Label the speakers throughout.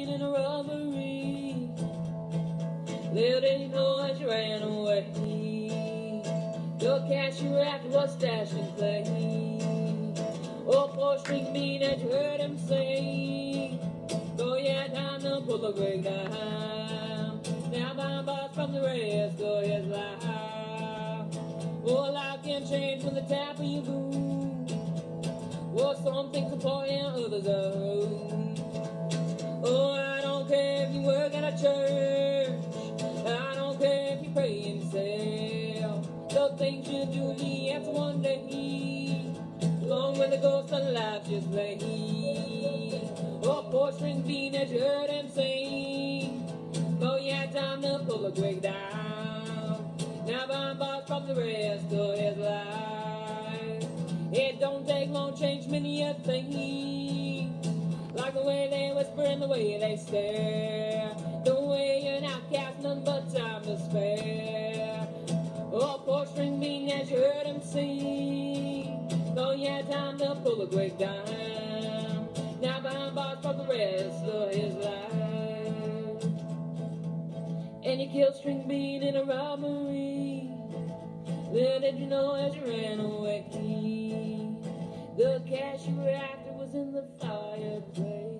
Speaker 1: in a robbery. Little did you know as you ran away, the cashier after was stashed in clay. Oh, poor string bean as you heard him say, go yeah, time to pull the brake down. Now buying bars from the rest of his life. Oh, life can change with the tap of your boot. Oh, some things are for you, others are. Oh, I don't care if you work at a church, I don't care if you pray yourself. The things you do, you have to one day, along with the ghost of life just lay. Oh, poor string bean as you heard him sing, oh yeah, time to pull the brake down. Now buying bars from the rest of his life. It don't take long, change many a thing, like the way they whisper and the way they stare, the way you're an outcast, none but time to spare. Oh, poor string bean as you heard him sing, oh yeah, time to pull the brake down. Now buying bars from the rest of his life. And you killed string bean in a robbery. Little did you know as you ran away, the cash you were after was in the fireplace.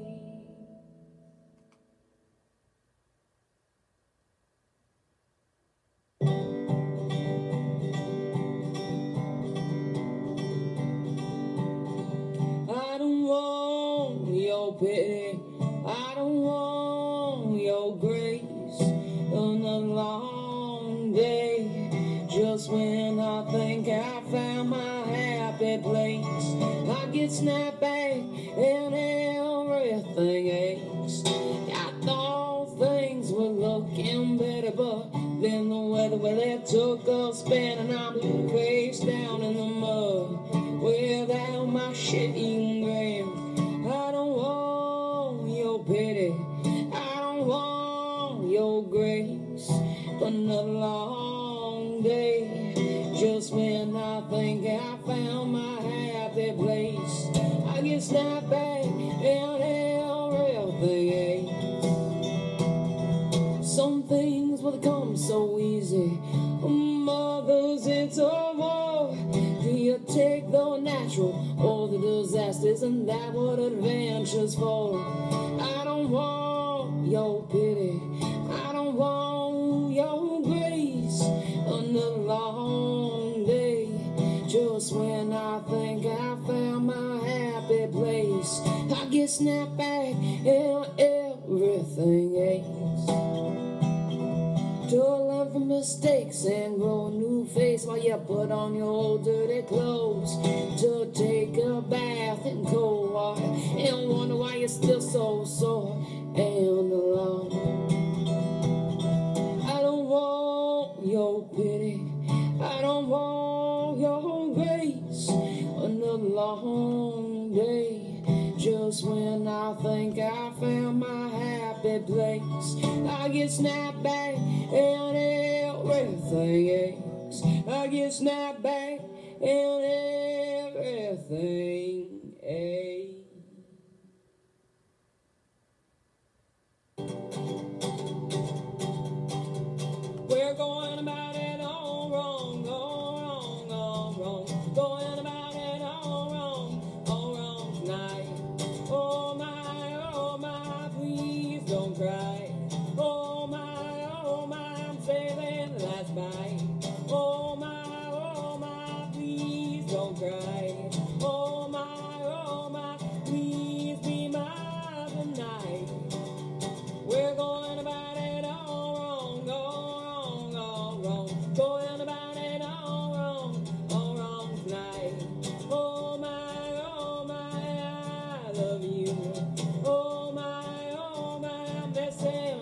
Speaker 1: I don't want your pity, I don't want your grace. Another long day, just when I think I found my happy place, I get snapped back and everything aches. I thought things were looking better, but then the weather, well, it took a spin, and I'm face down in the mud without my shaking ground. I don't want your pity, I don't want your grace. Another long day, just when I think I found my happy place, I get snapped back and everything aches. Some things will come so easy, mothers, it's a war. Do you take the natural or the disaster? Isn't that what adventure's for? I don't want your pity, I don't want your grace. Another long day, just when I think I found my happy place, I get snapped back and everything aches. To learn from mistakes and grow a new face while you put on your old dirty clothes, to take a bath in cold water and wonder why you're still so sore and alone. I don't want your pity, I don't want your grace. Another long day, just when I think I found my happy place, I get snapped back and everything aches. I get snapped back and everything aches. We're going about it all wrong, all wrong, all wrong. Going about it all wrong tonight. Oh my, please don't cry. Oh my, I'm saving the last bite. Oh my, please don't cry. Oh my, please be mine tonight. We're going about it all wrong, all wrong. Going about it all wrong tonight. Oh my, I love you. Oh my, I'm missing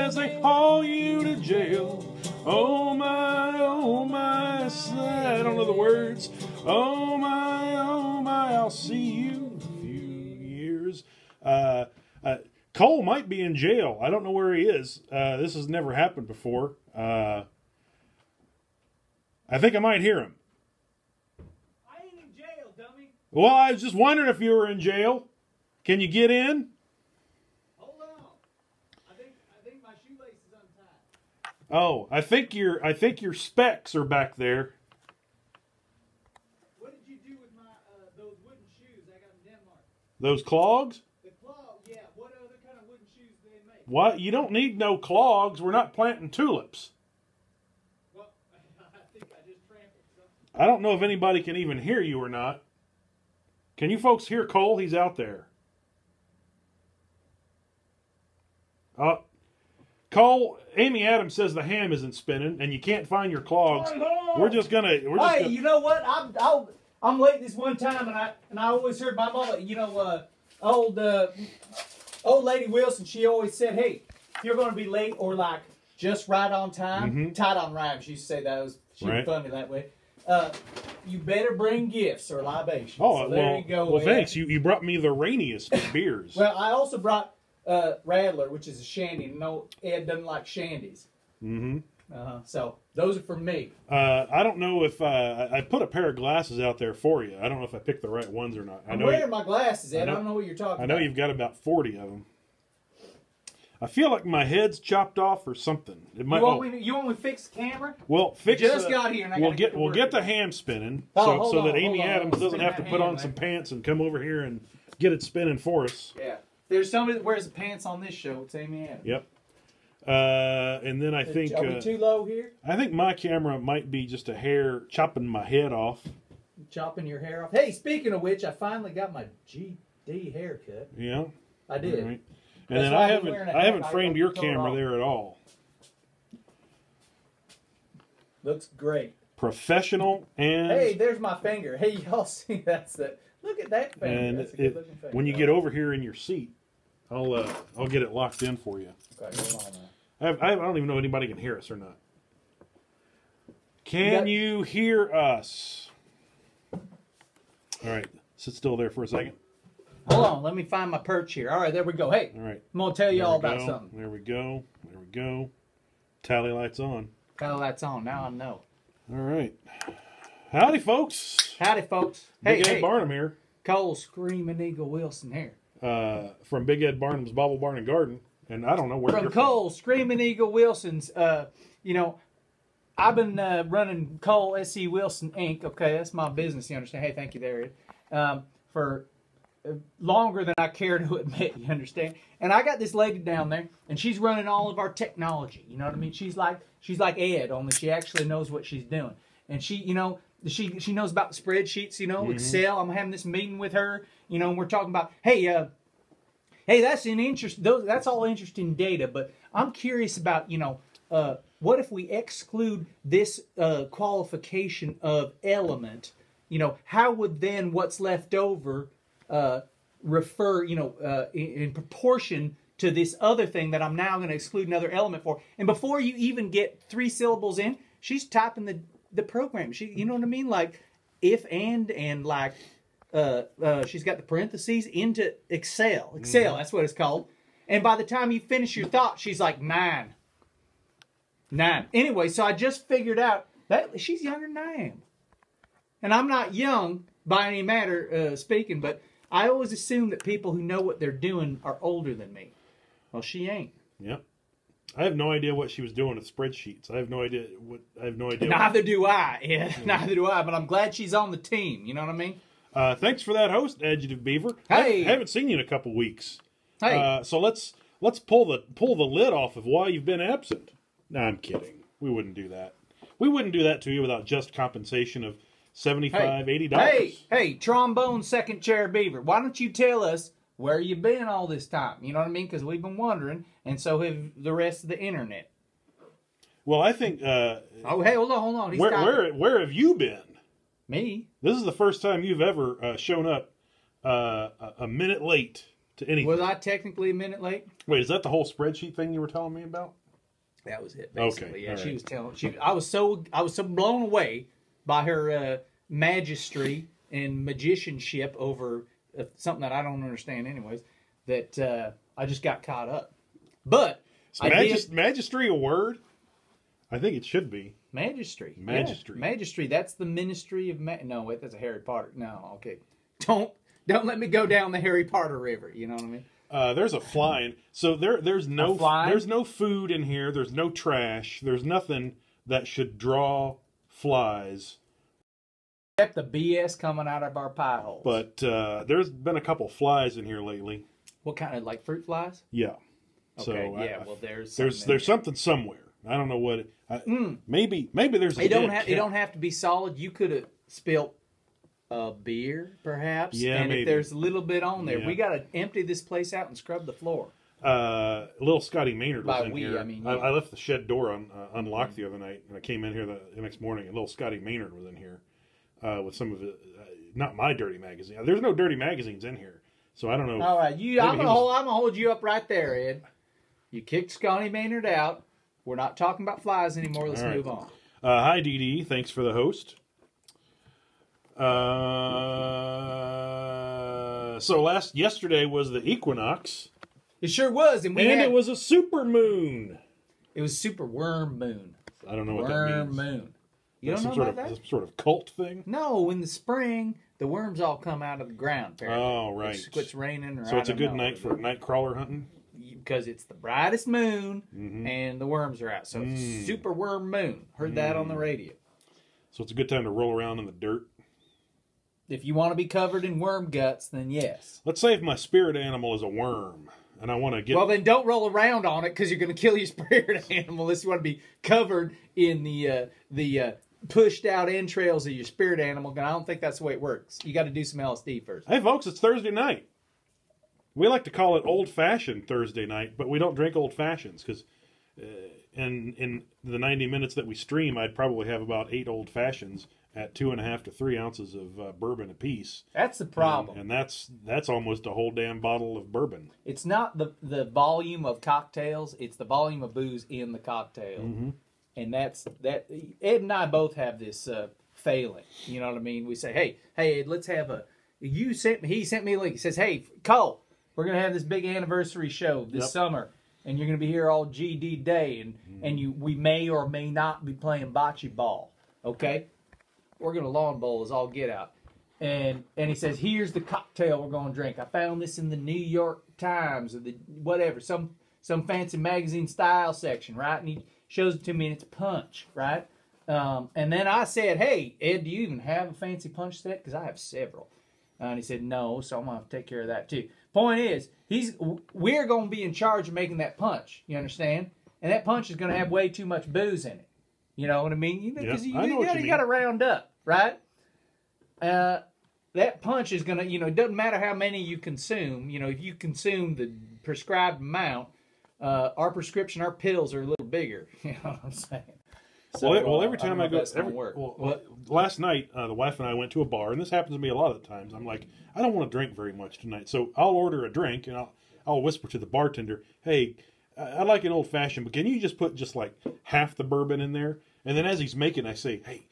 Speaker 2: as they haul you to jail. Oh my, I don't know the words. Oh my, I'll see you in a few years. Cole might be in jail. I don't know where he is. This has never happened before. I think I might hear him.
Speaker 3: I ain't in jail, dummy.
Speaker 2: Well, I was just wondering if you were in jail. Can you get in?
Speaker 3: Hold on. I think my shoelace is untied.
Speaker 2: Oh, I think your specs are back there.
Speaker 3: What did you do with my those wooden shoes I got in Denmark?
Speaker 2: Those clogs?
Speaker 3: The claw, yeah. What other kind of wooden shoes do they make?
Speaker 2: What? You don't need no clogs. We're not planting tulips.
Speaker 3: Well, I think I just trampled something.
Speaker 2: I don't know if anybody can even hear you or not. Can you folks hear Cole? He's out there. Cole, Amy Adams says the ham isn't spinning and you can't find your clogs. We're just gonna.
Speaker 3: Hey, you know what? I'm late this one time, and I always heard my mama. You know, old lady Wilson. She always said, "Hey, if you're going to be late or like just right on time, tight on rhymes." She used to say that. She was funny that way. You better bring gifts or libations.
Speaker 2: Oh,
Speaker 3: so there you go.
Speaker 2: Well, thanks. You brought me the rainiest of beers.
Speaker 3: Well, I also brought Radler, which is a shandy. No, Ed doesn't like shandies. So those are for me.
Speaker 2: I don't know if I put a pair of glasses out there for you. I don't know if I picked the right ones or not.
Speaker 3: I'm wearing my glasses, Ed. I don't know what you're talking about.
Speaker 2: I know you've got about 40 of them. I feel like my head's chopped off or something. It might.
Speaker 3: You want me to fix the camera?
Speaker 2: Well, fix.
Speaker 3: Just got here. And
Speaker 2: we'll get the ham spinning, so that Amy Adams doesn't have to put on some pants and come over here and get it spinning for us.
Speaker 3: Yeah. There's somebody that wears the pants on this show. It's Amy Adams.
Speaker 2: Yep. And then I think...
Speaker 3: Are we too low here?
Speaker 2: I think my camera might be just a hair chopping my head off.
Speaker 3: Chopping your hair off? Hey, speaking of which, I finally got my GD haircut.
Speaker 2: Yeah?
Speaker 3: I did.
Speaker 2: Right. And then I haven't framed your camera there at all.
Speaker 3: Looks great.
Speaker 2: Professional and...
Speaker 3: Hey, there's my finger. Hey, y'all see that's the... Look at that finger.
Speaker 2: And
Speaker 3: that's a good looking finger.
Speaker 2: When you get over here in your seat, I'll get it locked in for you.
Speaker 3: Okay, hold on now.
Speaker 2: I don't even know if anybody can hear us or not. Can you hear us? All right, sit still there for a second.
Speaker 3: Hold on, let me find my perch here. All right, there we go. Hey,
Speaker 2: all right,
Speaker 3: I'm gonna tell you all about something.
Speaker 2: There we go. There we go. Tally lights on.
Speaker 3: Tally lights on. Now I know.
Speaker 2: All right. Howdy, folks.
Speaker 3: Howdy, folks.
Speaker 2: Big Ed Barnum here.
Speaker 3: Cole Screaming Eagle Wilson here.
Speaker 2: From Big Ed Barnum's Bobble Barn and Garden. And I don't know where
Speaker 3: you're Cole Screaming Eagle Wilson's. You know, I've been running Cole S.E. Wilson Inc. Okay, that's my business, you understand. Hey, thank you there, Ed. For longer than I care to admit, you understand. And I got this lady down there, and she's running all of our technology. You know what I mean? She's like Ed, only she actually knows what she's doing. And she, you know, she knows about the spreadsheets, you know, Excel. I'm having this meeting with her, you know, and we're talking about, hey, that's that's all interesting data, but I'm curious about, you know, what if we exclude this qualification of element? You know, how would then what's left over refer, you know, in proportion to this other thing that I'm now going to exclude another element for? And before you even get 3 syllables in, she's typing the program. You know what I mean? Like if and like she's got the parentheses into Excel. That's what it's called. And by the time you finish your thought, she's like 9. Anyway, so I just figured out that she's younger than I am. And I'm not young by any matter speaking, but I always assume that people who know what they're doing are older than me. Well, she ain't.
Speaker 2: Yep. I have no idea what she was doing with spreadsheets. I have no idea.
Speaker 3: Neither do I. Yeah, neither do I. But I'm glad she's on the team. You know what I mean?
Speaker 2: Thanks for that host, Adjective Beaver.
Speaker 3: Hey,
Speaker 2: I haven't seen you in a couple weeks.
Speaker 3: Hey,
Speaker 2: so let's pull the lid off of why you've been absent. No, I'm kidding. We wouldn't do that. We wouldn't do that to you without just compensation of $75, $80.
Speaker 3: Hey, trombone second chair Beaver. Why don't you tell us where you been all this time? You know what I mean? Because we've been wondering, and so have the rest of the internet.
Speaker 2: Well, I think.
Speaker 3: Oh, hey, hold on.
Speaker 2: Where have you been?
Speaker 3: Me?
Speaker 2: This is the first time you've ever shown up a minute late to anything.
Speaker 3: Was I technically a minute late?
Speaker 2: Wait, is that the whole spreadsheet thing you were telling me about?
Speaker 3: That was it, basically.
Speaker 2: Okay,
Speaker 3: Yeah,
Speaker 2: all
Speaker 3: she
Speaker 2: right.
Speaker 3: was telling. I was so blown away by her magistry and magicianship over something that I don't understand, anyways. That I just got caught up. But
Speaker 2: Magistry a word? I think it should be.
Speaker 3: Magistry.
Speaker 2: Magistry.
Speaker 3: Yeah. Magistry. That's the ministry of no, wait, that's a Harry Potter. No, okay. Don't let me go down the Harry Potter river. You know what I mean?
Speaker 2: There's a fly. So there's no food in here. There's no trash. There's nothing that should draw flies.
Speaker 3: Except the BS coming out of our pie holes.
Speaker 2: But there's been a couple flies in here lately.
Speaker 3: What kind of, like fruit flies?
Speaker 2: Yeah.
Speaker 3: Okay.
Speaker 2: So
Speaker 3: yeah. Well, there's
Speaker 2: something somewhere. I don't know what. Maybe there's.
Speaker 3: It don't have to be solid. You could have spilt a beer, perhaps.
Speaker 2: Yeah,
Speaker 3: and
Speaker 2: maybe.
Speaker 3: if there's a little bit on there,
Speaker 2: Yeah.
Speaker 3: we got to empty this place out and scrub the floor.
Speaker 2: Little Scotty Maynard was
Speaker 3: By
Speaker 2: in
Speaker 3: we,
Speaker 2: here.
Speaker 3: I mean you.
Speaker 2: I left the shed door unlocked the other night, and I came in here the next morning, and little Scotty Maynard was in here with some of it. Not my dirty magazine. There's no dirty magazines in here, so I don't know.
Speaker 3: All right, I'm gonna hold you up right there, Ed. You kicked Scotty Maynard out. We're not talking about flies anymore. Let's move on.
Speaker 2: Hi, Dee Dee. Thanks for the host. So yesterday was the equinox,
Speaker 3: It sure was, and
Speaker 2: it was a super moon.
Speaker 3: It was super worm moon.
Speaker 2: I don't know what that
Speaker 3: Worm
Speaker 2: means.
Speaker 3: moon. You
Speaker 2: That's
Speaker 3: don't know about that?
Speaker 2: Some sort of cult thing.
Speaker 3: No, in the spring, the worms all come out of the ground. Apparently.
Speaker 2: Oh, right.
Speaker 3: It quits raining. Or
Speaker 2: So it's a good night for night crawler hunting.
Speaker 3: Because it's the brightest moon and the worms are out. So it's super worm moon. Heard that on the radio.
Speaker 2: So it's a good time to roll around in the dirt.
Speaker 3: If you want to be covered in worm guts, then yes.
Speaker 2: Let's say if my spirit animal is a worm, and I want to get...
Speaker 3: Well, then don't roll around on it because you're going to kill your spirit animal unless you want to be covered in the pushed out entrails of your spirit animal. And I don't think that's the way it works. You got to do some LSD first.
Speaker 2: Hey, folks, it's Thursday night. We like to call it old-fashioned Thursday night, but we don't drink old-fashions because in the 90 minutes that we stream, I'd probably have about 8 old-fashions at 2.5 to 3 ounces of bourbon apiece.
Speaker 3: That's the problem.
Speaker 2: And that's almost a whole damn bottle of bourbon.
Speaker 3: It's not the volume of cocktails; it's the volume of booze in the cocktail, and that. Ed and I both have this failing. You know what I mean? We say, "Hey, Ed, let's have a." He sent me a link. He says, "Hey, Cole, we're gonna have this big anniversary show this summer, and you're gonna be here all GD day, and we may or may not be playing bocce ball. Okay, we're gonna lawn bowl as all get out." And he says, "Here's the cocktail we're gonna drink. I found this in the New York Times or the whatever, some fancy magazine style section, right?" And he shows it to me, and it's punch, right? And then I said, "Hey, Ed, do you even have a fancy punch set? Because I have several." And he said, "No, so I'm gonna have to take care of that too." Point is, we're gonna be in charge of making that punch. You understand? And that punch is gonna have way too much booze in it. You know what I mean? Because you got to round up, right? That punch is going to, it doesn't matter how many you consume. If you consume the prescribed amount, our prescription, our pills are a little bigger. You know what I'm saying? So,
Speaker 2: well, every time I go,
Speaker 3: work.
Speaker 2: last night the wife and I went to a bar, and this happens to me a lot of the times. I'm like, I don't want to drink very much tonight, so I'll order a drink, and I'll whisper to the bartender, "Hey, I'd like an old fashioned, but can you just put like half the bourbon in there?" And then as he's making, I say, "Hey,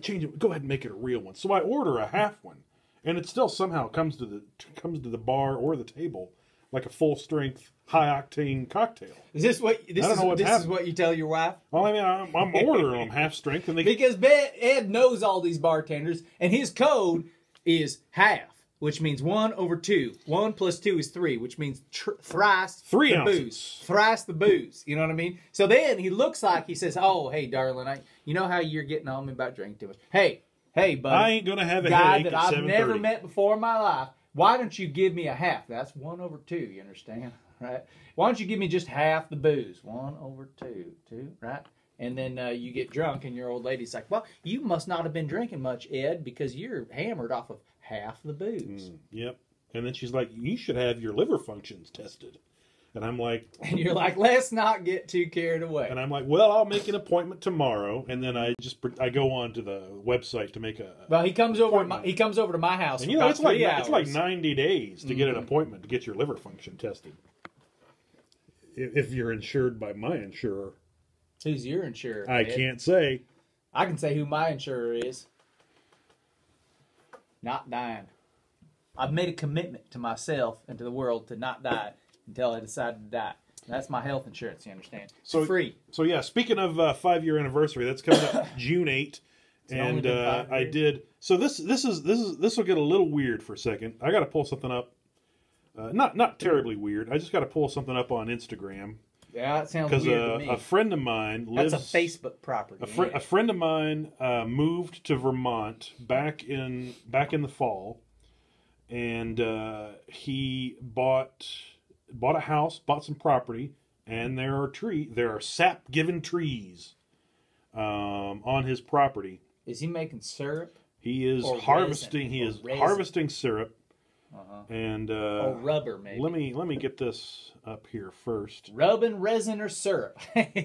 Speaker 2: change it. Go ahead and make it a real one." So I order a half one, and it still somehow comes to the bar or the table like a full strength, high octane cocktail.
Speaker 3: Is this what is what you tell your wife?
Speaker 2: Well, I mean, I'm ordering them half strength, and
Speaker 3: because Ed knows all these bartenders, and his code is half, which means 1/2. 1 + 2 is 3, which means thrice
Speaker 2: 3
Speaker 3: the
Speaker 2: ounces.
Speaker 3: booze. Thrice the booze. You know what I mean? So then he looks like he says, "Oh, hey, darling, you know how you're getting on me about drinking too much. Hey, buddy,
Speaker 2: I ain't gonna have a
Speaker 3: guy
Speaker 2: headache
Speaker 3: that
Speaker 2: at
Speaker 3: I've
Speaker 2: 7:30.
Speaker 3: never met before in my life. Why don't you give me a half? That's 1/2. You understand, right? Why don't you give me just half the booze? 1/2, 2, right?" And then you get drunk, and your old lady's like, "Well, you must not have been drinking much, Ed, because you're hammered off of half the booze."
Speaker 2: Yep. And then she's like, "You should have your liver functions tested." And I'm like,
Speaker 3: and you're like, let's not get too carried away.
Speaker 2: and I'm like, well, I'll make an appointment tomorrow, and then I go on to the website to make a.
Speaker 3: Well, he comes over to my house.
Speaker 2: And
Speaker 3: for about 3 hours.
Speaker 2: it's like 90 days to get an appointment to get your liver function tested. If you're insured by my insurer.
Speaker 3: Who's your insurer?
Speaker 2: I
Speaker 3: Ed?
Speaker 2: can't say.
Speaker 3: I can say who my insurer is. Not dying. I've made a commitment to myself and to the world to not die until I decide to die. That's my health insurance, you understand? It's free.
Speaker 2: So yeah, speaking of 5-year anniversary, that's coming up June 8th. And I did. So this will get a little weird for a second. I got to pull something up. Not terribly weird. I just got to pull something up on Instagram.
Speaker 3: Yeah, it sounds weird to me.
Speaker 2: A friend of mine lives.
Speaker 3: That's a Facebook property.
Speaker 2: A friend of mine moved to Vermont back in the fall, and he bought a house, bought some property, and there are sap-giving trees on his property.
Speaker 3: Is he making syrup?
Speaker 2: He is harvesting. He is harvesting syrup. And
Speaker 3: or rubber, maybe.
Speaker 2: Let me get this up here first.
Speaker 3: Rubbing resin or syrup.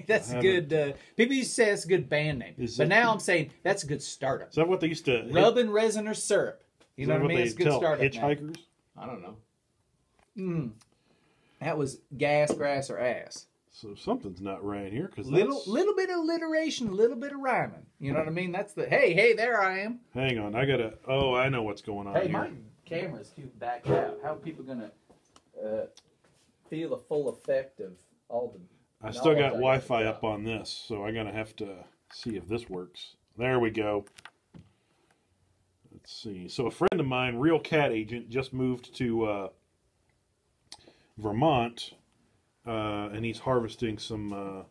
Speaker 3: That's good. People used to say that's a good band name, but now I'm saying that's a good startup.
Speaker 2: Is that what they used to?
Speaker 3: Rubbing resin or syrup. You know what I mean? It's a good startup.
Speaker 2: Hitchhikers.
Speaker 3: I don't know. That was gas, grass, or ass.
Speaker 2: So something's not right here because
Speaker 3: little bit of alliteration, a little bit of rhyming. You know what I mean? That's the hey, there I am.
Speaker 2: Hang on, I gotta. Oh, I know what's going on here.
Speaker 3: My camera's too backed out. How are people gonna feel the full effect of all the?
Speaker 2: I still got Wi-Fi up on this, so I'm gonna have to see if this works. There we go. Let's see. So a friend of mine, real cat agent, just moved to Vermont, and he's harvesting some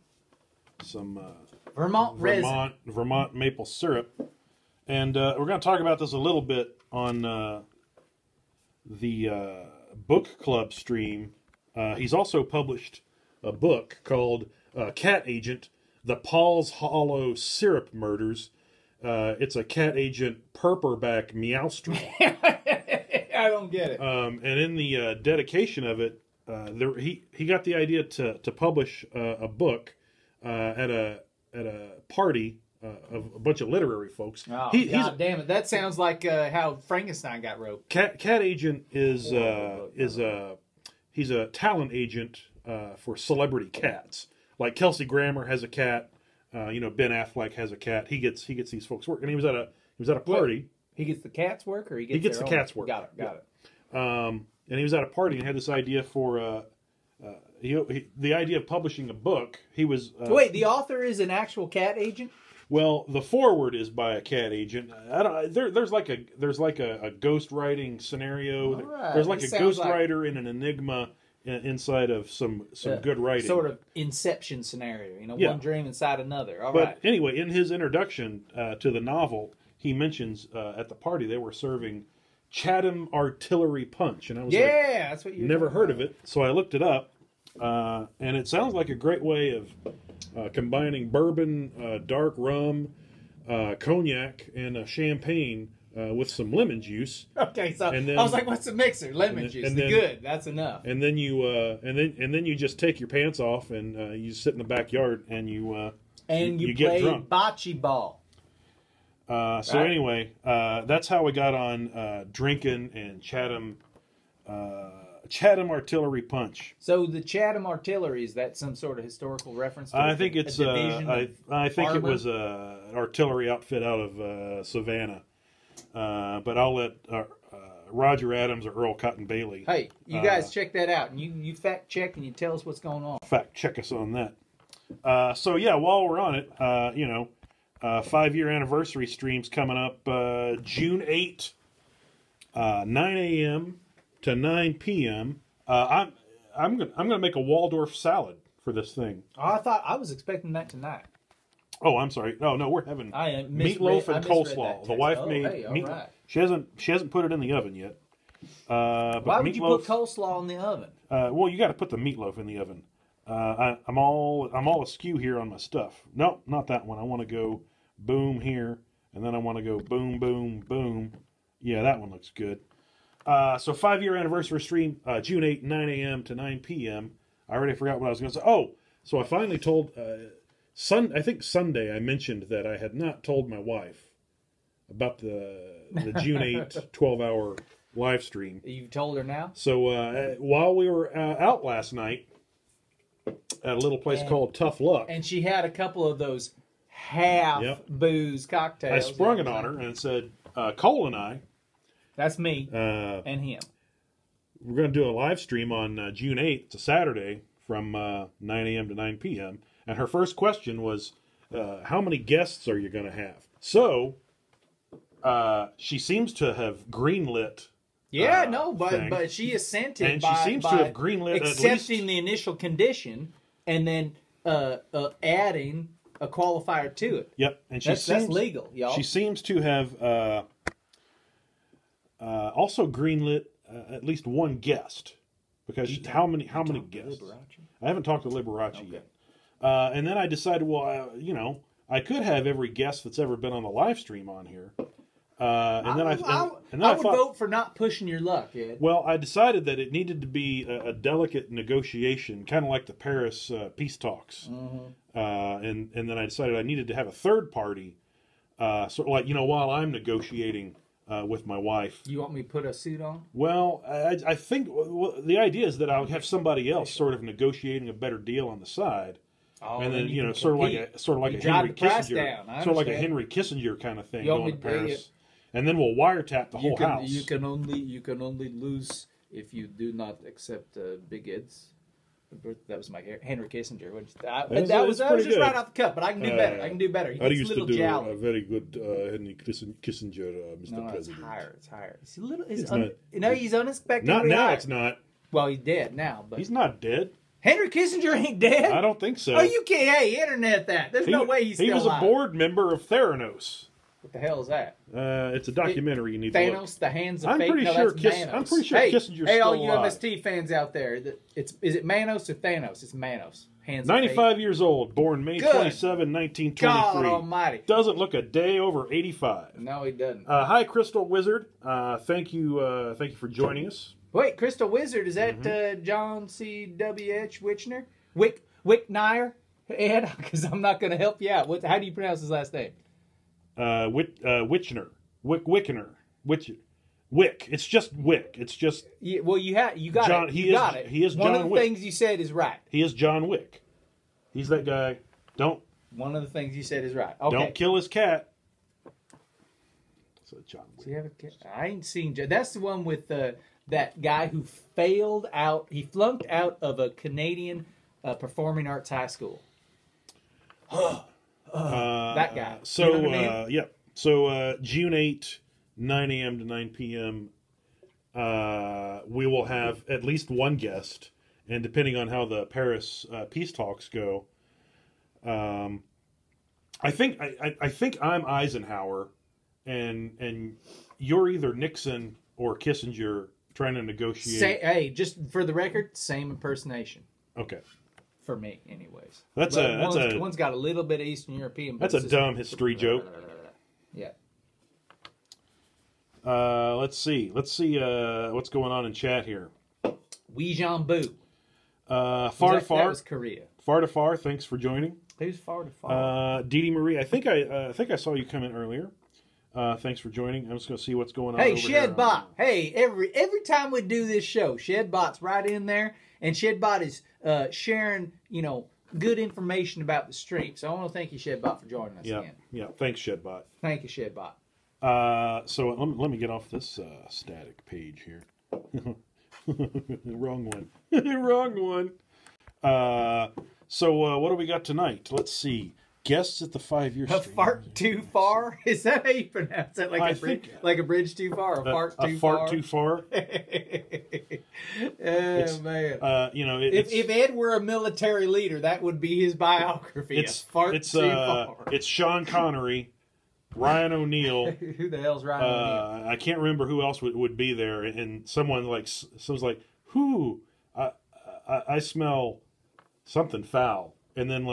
Speaker 2: Vermont maple syrup, and we're going to talk about this a little bit on the book club stream. He's also published a book called Cat Agent: The Paul's Hollow Syrup Murders. It's a cat agent perperback meowstrom.
Speaker 3: I don't get it.
Speaker 2: And in the dedication of it, he got the idea to publish a book at a party of a bunch of literary folks.
Speaker 3: Oh, God damn it! That sounds like how Frankenstein got wrote.
Speaker 2: Cat Agent is he's a talent agent for celebrity cats. Like Kelsey Grammer has a cat. Ben Affleck has a cat. He gets these folks work, and he was at a party.
Speaker 3: He gets the cats work, or he gets
Speaker 2: the cats work.
Speaker 3: Got it.
Speaker 2: And he was at a party and had this idea for the idea of publishing a book. He was
Speaker 3: wait. The author is an actual cat agent.
Speaker 2: Well, the foreword is by a cat agent. There's like a ghost writing scenario.
Speaker 3: Right.
Speaker 2: There's like a ghost writer in an enigma inside of some good writing.
Speaker 3: Sort of Inception scenario.
Speaker 2: Yeah.
Speaker 3: One dream inside another.
Speaker 2: But anyway, in his introduction to the novel, he mentions at the party they were serving Chatham Artillery Punch, and I was
Speaker 3: that's what you
Speaker 2: never heard of it. So I looked it up, and it sounds like a great way of combining bourbon, dark rum, cognac, and champagne with some lemon juice.
Speaker 3: Okay, so I was like, "What's the mixer? Lemon juice. Good. That's enough."
Speaker 2: And then you just take your pants off and you sit in the backyard and you get drunk.
Speaker 3: Bocce ball.
Speaker 2: Anyway, that's how we got on drinking and Chatham Artillery Punch.
Speaker 3: So the Chatham Artillery, is that some sort of historical reference?
Speaker 2: I think it's I think it was an artillery outfit out of Savannah. But I'll let Roger Adams or Earl Cotton Bailey.
Speaker 3: Hey, you guys check that out, and you fact check and you tell us what's going on.
Speaker 2: Fact check us on that. While we're on it, 5-year anniversary streams coming up June 8th, 9 a.m. to 9 p.m. I'm gonna make a Waldorf salad for this thing.
Speaker 3: Oh, I was expecting that tonight.
Speaker 2: Oh, I'm sorry. No, we're having meatloaf and coleslaw. The wife made meatloaf. Right. She hasn't put it in the oven yet. But
Speaker 3: why would you put coleslaw in the oven?
Speaker 2: Well, you got to put the meatloaf in the oven. I'm all askew here on my stuff. No, not that one. I want to go boom here, and then I want to go boom, boom, boom. Yeah, that one looks good. So 5-year anniversary stream, June 8, 9 a.m. to 9 p.m. I already forgot what I was going to say. Oh, so I finally told, I think Sunday I mentioned that I had not told my wife about the June 8th 12-hour live stream.
Speaker 3: You've told her now?
Speaker 2: So while we were out last night at a little place called Tough Luck.
Speaker 3: And she had a couple of those half-booze cocktails.
Speaker 2: I sprung it on her and said, Cole and I.
Speaker 3: That's me and him.
Speaker 2: We're going to do a live stream on June 8th. It's a Saturday from 9 a.m. to 9 p.m. And her first question was, how many guests are you going to have? So she seems to have greenlit.
Speaker 3: Yeah, no, but she assented
Speaker 2: and she seems to have greenlit
Speaker 3: accepting the initial condition and then adding a qualifier to it.
Speaker 2: Yep, and
Speaker 3: that's legal, y'all.
Speaker 2: She seems to have also greenlit at least one guest, because how many guests? I haven't talked to Liberace yet. And then I decided, well, I could have every guest that's ever been on the live stream on here. I would
Speaker 3: vote for not pushing your luck, Ed.
Speaker 2: Well, I decided that it needed to be a delicate negotiation, kind of like the Paris peace talks. Mm-hmm. And then I decided I needed to have a third party, sort of like, while I'm negotiating with my wife.
Speaker 3: You want me to put a suit on?
Speaker 2: Well, I think the idea is that I'll have somebody else sort of negotiating a better deal on the side. Oh, and then sort of like a Henry Kissinger, sort of like a Henry Kissinger kind of thing going to Paris. And then we'll wiretap the whole house.
Speaker 3: You can only lose if you do not accept Big Ed's. That was my Henry Kissinger. That was just good. Right off the cup, but I can do better. I can do better.
Speaker 2: I used to do a very good Henry Kissinger, Mr. President.
Speaker 3: It's higher. It's a little. He's unexpected.
Speaker 2: Not now. It's not.
Speaker 3: Well, he's dead now, but
Speaker 2: he's not dead.
Speaker 3: Henry Kissinger ain't dead.
Speaker 2: I don't think so.
Speaker 3: Oh, you can't. Hey, internet that. There's no way he's still alive.
Speaker 2: He was a board member of Theranos.
Speaker 3: What the hell is that?
Speaker 2: It's a documentary you need
Speaker 3: Thanos,
Speaker 2: to look.
Speaker 3: The Hands of
Speaker 2: I'm
Speaker 3: Fate?
Speaker 2: pretty sure Kissinger's
Speaker 3: hey, all
Speaker 2: still
Speaker 3: you
Speaker 2: alive.
Speaker 3: MST fans out there, is it Manos or Thanos? It's Manos. Hands
Speaker 2: 95 years old, born May 27, 1923.
Speaker 3: God almighty.
Speaker 2: Doesn't look a day over 85.
Speaker 3: No, he doesn't.
Speaker 2: Hi, Crystal Wizard. Thank you for joining us.
Speaker 3: Wait, Crystal Wizard, is that John C. W. H. Wichner? Wicknire? Ed, because I'm not going to help you out. How do you pronounce his last name?
Speaker 2: Wichner. Wick. It's just Wick. It's just.
Speaker 3: Yeah, well, you got it. You got it.
Speaker 2: He is John
Speaker 3: One of the
Speaker 2: Wick.
Speaker 3: things you said is right.
Speaker 2: He is John Wick. He's that guy.
Speaker 3: One of the things you said is right. Okay.
Speaker 2: Don't kill his cat. So John Wick.
Speaker 3: Does he have a cat? I ain't seen. That's the one with that guy who failed out. He flunked out of a Canadian performing arts high school. That guy.
Speaker 2: So,
Speaker 3: you know what I mean?
Speaker 2: yeah. So, June 8, 9 a.m. to 9 p.m., we will have at least one guest. And depending on how the Paris peace talks go, I think I'm Eisenhower, and you're either Nixon or Kissinger trying to negotiate.
Speaker 3: Hey, just for the record, same impersonation.
Speaker 2: Okay.
Speaker 3: For me, anyways.
Speaker 2: One's
Speaker 3: got a little bit of Eastern European.
Speaker 2: That's a dumb history joke.
Speaker 3: Yeah.
Speaker 2: Let's see what's going on in chat here.
Speaker 3: Wee Jean Boo.
Speaker 2: Far to far.
Speaker 3: That was Korea.
Speaker 2: Far to far. Thanks for joining.
Speaker 3: Who's Far to far?
Speaker 2: Dee Dee Marie. I think I saw you come in earlier. Thanks for joining. I'm just going to see what's going on.
Speaker 3: Hey,
Speaker 2: over
Speaker 3: Shedbot.
Speaker 2: here.
Speaker 3: Hey, every time we do this show, Shedbot's right in there, and Shedbot is sharing, good information about the stream. So I want to thank you, Shedbot, for joining us again.
Speaker 2: Yeah. Thanks, Shedbot.
Speaker 3: Thank you, Shedbot.
Speaker 2: So let me get off this static page here. Wrong one. Wrong one. So what do we got tonight? Let's see. Guests at the 5-year stream.
Speaker 3: A fart too far? Is that how you pronounce it? Like a bridge too far? A fart too far?
Speaker 2: A fart too far?
Speaker 3: Man.
Speaker 2: If
Speaker 3: Ed were a military leader, that would be his biography. Too far.
Speaker 2: It's Sean Connery, Ryan O'Neal.
Speaker 3: Who the hell's Ryan O'Neal?
Speaker 2: I can't remember who else would be there. And someone's like, who? I smell something foul. And then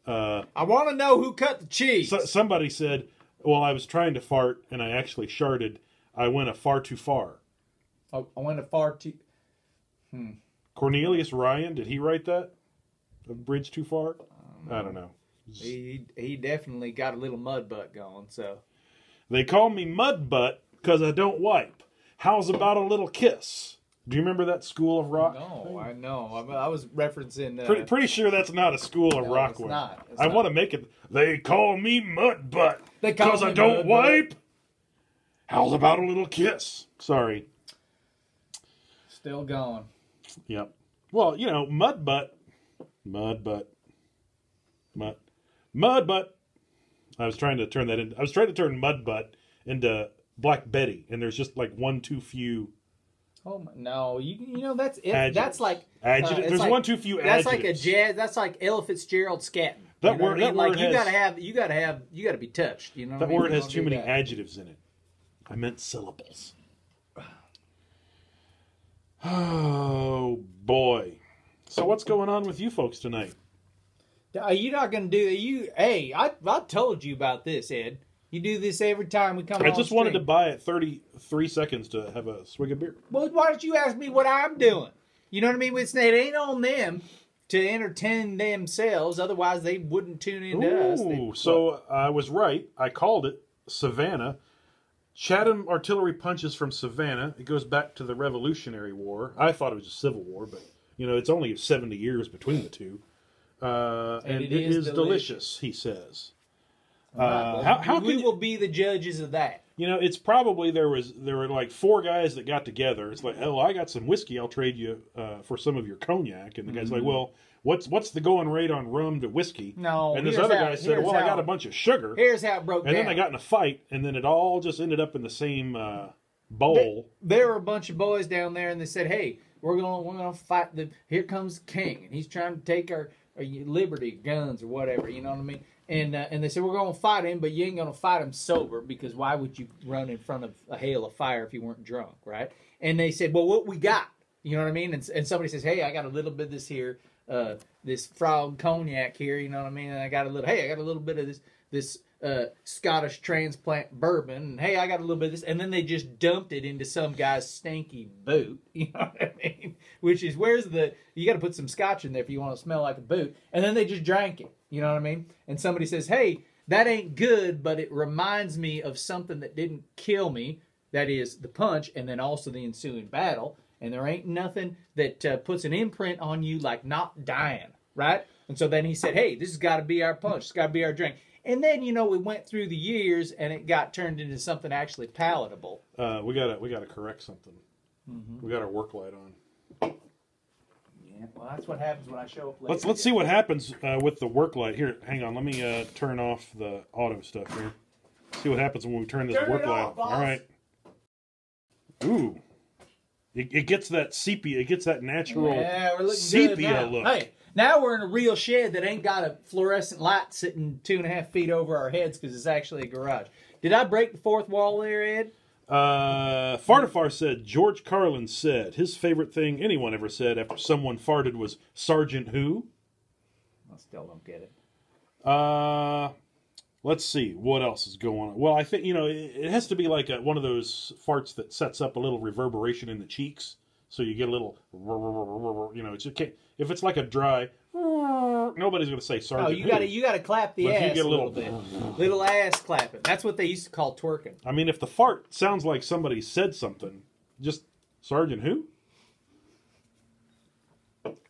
Speaker 3: I want to know who cut the cheese.
Speaker 2: Somebody said, well, I was trying to fart and I actually sharted. I went a far too far.
Speaker 3: I went a far too...
Speaker 2: Cornelius Ryan, did he write that? A Bridge Too Far? I don't know.
Speaker 3: He definitely got a little mud butt going, so.
Speaker 2: They call me Mud Butt because I don't wipe. How's about a little kiss? Do you remember that School of Rock?
Speaker 3: No, I know. I was referencing...
Speaker 2: Pretty sure that's not a School of Rock
Speaker 3: it's
Speaker 2: one.
Speaker 3: not. It's
Speaker 2: I
Speaker 3: not.
Speaker 2: want to make it... They call me Mud Butt
Speaker 3: They call
Speaker 2: because
Speaker 3: me
Speaker 2: I don't
Speaker 3: Mud
Speaker 2: wipe. How's about a little kiss? Sorry.
Speaker 3: Still going.
Speaker 2: Yep. Well, you know, Mud Butt. Mud Butt. Mud Butt. I was trying to turn that into... I was trying to turn Mud Butt into Black Betty, and there's just like one too few...
Speaker 3: Oh my, no! You know that's it.
Speaker 2: Adjectives.
Speaker 3: That's like
Speaker 2: Adjectives. There's
Speaker 3: like,
Speaker 2: one too few
Speaker 3: That's
Speaker 2: adjectives.
Speaker 3: like a jazz. That's like Ella Fitzgerald scatting.
Speaker 2: That
Speaker 3: You know
Speaker 2: word.
Speaker 3: what I mean?
Speaker 2: That
Speaker 3: Like
Speaker 2: word
Speaker 3: you
Speaker 2: has.
Speaker 3: you gotta be touched. You know what
Speaker 2: That
Speaker 3: I mean?
Speaker 2: word
Speaker 3: You
Speaker 2: has
Speaker 3: don't
Speaker 2: too
Speaker 3: do
Speaker 2: many
Speaker 3: that.
Speaker 2: adjectives in it. I meant syllables. Oh boy! So what's going on with you folks tonight?
Speaker 3: Are you not gonna do that? Hey, I told you about this, Ed. You do this every time we come.
Speaker 2: I
Speaker 3: on
Speaker 2: just wanted to
Speaker 3: stream.
Speaker 2: buy it 33 seconds to have a swig of beer.
Speaker 3: Well, why don't you ask me what I'm doing? You know what I mean? It ain't on them to entertain themselves. Otherwise, they wouldn't tune into us.
Speaker 2: Ooh, so I was right. I called it Savannah. Chatham Artillery Punches from Savannah. It goes back to the Revolutionary War. I thought it was a Civil War, but you know it's only 70 years between the two. And it is delicious, he says.
Speaker 3: We will be the judges of that.
Speaker 2: You know, it's probably there were like four guys that got together. It's like, oh, I got some whiskey. I'll trade you for some of your cognac. And the guy's like, well, what's the going rate on rum to whiskey?
Speaker 3: No,
Speaker 2: And this
Speaker 3: here's
Speaker 2: other
Speaker 3: how-
Speaker 2: guy said,
Speaker 3: here's
Speaker 2: well, I
Speaker 3: how-
Speaker 2: got a bunch of sugar.
Speaker 3: Here's how it broke
Speaker 2: And
Speaker 3: down.
Speaker 2: then they got in a fight, and then it all just ended up in the same bowl.
Speaker 3: There were a bunch of boys down there, and they said, "Hey, we're gonna fight the. Here comes the king, and he's trying to take our liberty, guns or whatever. You know what I mean?" And they said, "We're gonna fight him, but you ain't gonna fight him sober because why would you run in front of a hail of fire if you weren't drunk, right?" And they said, "Well, what we got?" You know what I mean? And somebody says, "Hey, I got a little bit of this here, this frog cognac here. You know what I mean? And I got a little bit of this Scottish transplant bourbon. And hey, I got a little bit of this." And then they just dumped it into some guy's stinky boot. You know what I mean? Which is, you got to put some scotch in there if you want to smell like a boot. And then they just drank it. You know what I mean? And somebody says, "Hey, that ain't good, but it reminds me of something that didn't kill me. That is the punch, and then also the ensuing battle. And there ain't nothing that puts an imprint on you like not dying, right?" And so then he said, "Hey, this has got to be our punch. It's got to be our drink." And then, you know, we went through the years, and it got turned into something actually palatable.
Speaker 2: We gotta correct something.
Speaker 3: Mm-hmm.
Speaker 2: We got our work light on.
Speaker 3: Yeah, well, that's what happens when I show up late.
Speaker 2: Let's see what happens with the work light. Here, hang on. Let me turn off the auto stuff here. See what happens when we turn this
Speaker 3: Turn
Speaker 2: work
Speaker 3: it
Speaker 2: light
Speaker 3: off,
Speaker 2: off.
Speaker 3: boss.
Speaker 2: All right. Ooh. It gets that sepia. It gets that natural
Speaker 3: Yeah, we're looking
Speaker 2: sepia
Speaker 3: good now.
Speaker 2: look.
Speaker 3: Hey, now we're in a real shed that ain't got a fluorescent light sitting 2.5 feet over our heads because it's actually a garage. Did I break the fourth wall there, Ed?
Speaker 2: Fartafar said, George Carlin said his favorite thing anyone ever said after someone farted was Sergeant Who?
Speaker 3: I still don't get it.
Speaker 2: Let's see. What else is going on? Well, I think, you know, it has to be like one of those farts that sets up a little reverberation in the cheeks. So you get a little, you know, it's okay. If it's like a dry, nobody's going to say Sergeant
Speaker 3: Oh,
Speaker 2: Who.
Speaker 3: you gotta clap the
Speaker 2: But if you
Speaker 3: ass
Speaker 2: get
Speaker 3: a
Speaker 2: a
Speaker 3: little
Speaker 2: little-
Speaker 3: bit. Little ass clapping. That's what they used to call twerking.
Speaker 2: I mean, if the fart sounds like somebody said something, just Sergeant Who?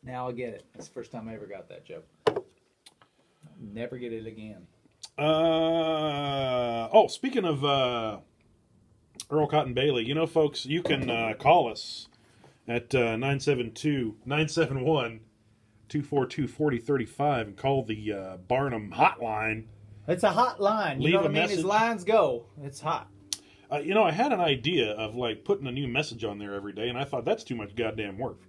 Speaker 3: Now I get it. That's the first time I ever got that joke. Never get it again.
Speaker 2: Speaking of Earl Cotton Bailey, you know, folks, you can call us at 972-971-242-4035 and call the Barnum hotline.
Speaker 3: It's a hot line. You
Speaker 2: Leave
Speaker 3: know what
Speaker 2: a
Speaker 3: I mean?
Speaker 2: message.
Speaker 3: As lines go, it's hot.
Speaker 2: You know, I had an idea of like putting a new message on there every day, and I thought that's too much goddamn work.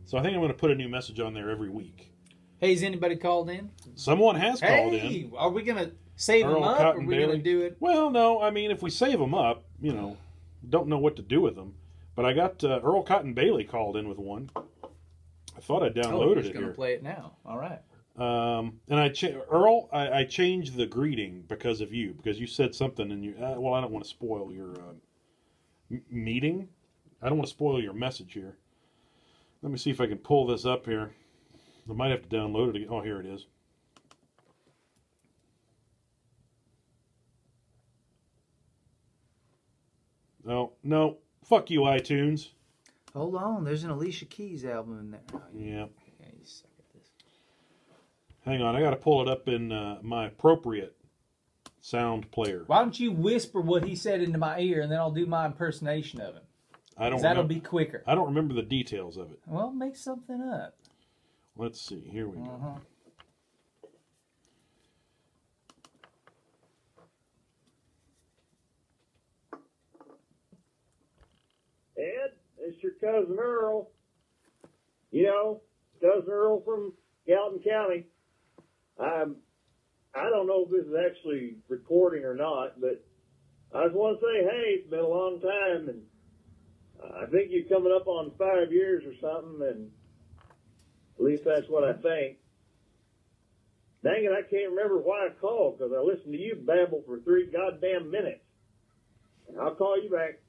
Speaker 2: So I think I'm going to put a new message on there every week.
Speaker 3: Hey, has anybody called in?
Speaker 2: Someone has called in.
Speaker 3: Hey, are we going to save them
Speaker 2: Earl
Speaker 3: up, or
Speaker 2: Cotton
Speaker 3: are we going
Speaker 2: Bailey.
Speaker 3: to do it?
Speaker 2: Well, no, I mean, if we save them up, you know, don't know what to do with them. But I got Earl Cotton Bailey called in with one. I thought I downloaded
Speaker 3: just
Speaker 2: it
Speaker 3: going
Speaker 2: here.
Speaker 3: to play it now. All right.
Speaker 2: And Earl, I changed the greeting because of you, because you said something and you. Well, I don't want to spoil your meeting. I don't want to spoil your message here. Let me see if I can pull this up here. I might have to download it again. Oh, here it is. Oh, no. Fuck you, iTunes.
Speaker 3: Hold on, there's an Alicia Keys album in there.
Speaker 2: Yeah.
Speaker 3: Yeah, you suck at this.
Speaker 2: Hang on, I got to pull it up in my appropriate sound player.
Speaker 3: Why don't you whisper what he said into my ear, and then I'll do my impersonation of him? That'll be quicker.
Speaker 2: I don't remember the details of it.
Speaker 3: Well, make something up.
Speaker 2: Let's see. Here we go.
Speaker 4: Ed, it's your cousin Earl. You know, cousin Earl from Gallatin County. I don't know if this is actually recording or not, but I just want to say, hey, it's been a long time, and I think you're coming up on 5 years or something, and at least that's what I think. Dang it, I can't remember why I called, because I listened to you babble for 3 goddamn minutes. I'll call you back.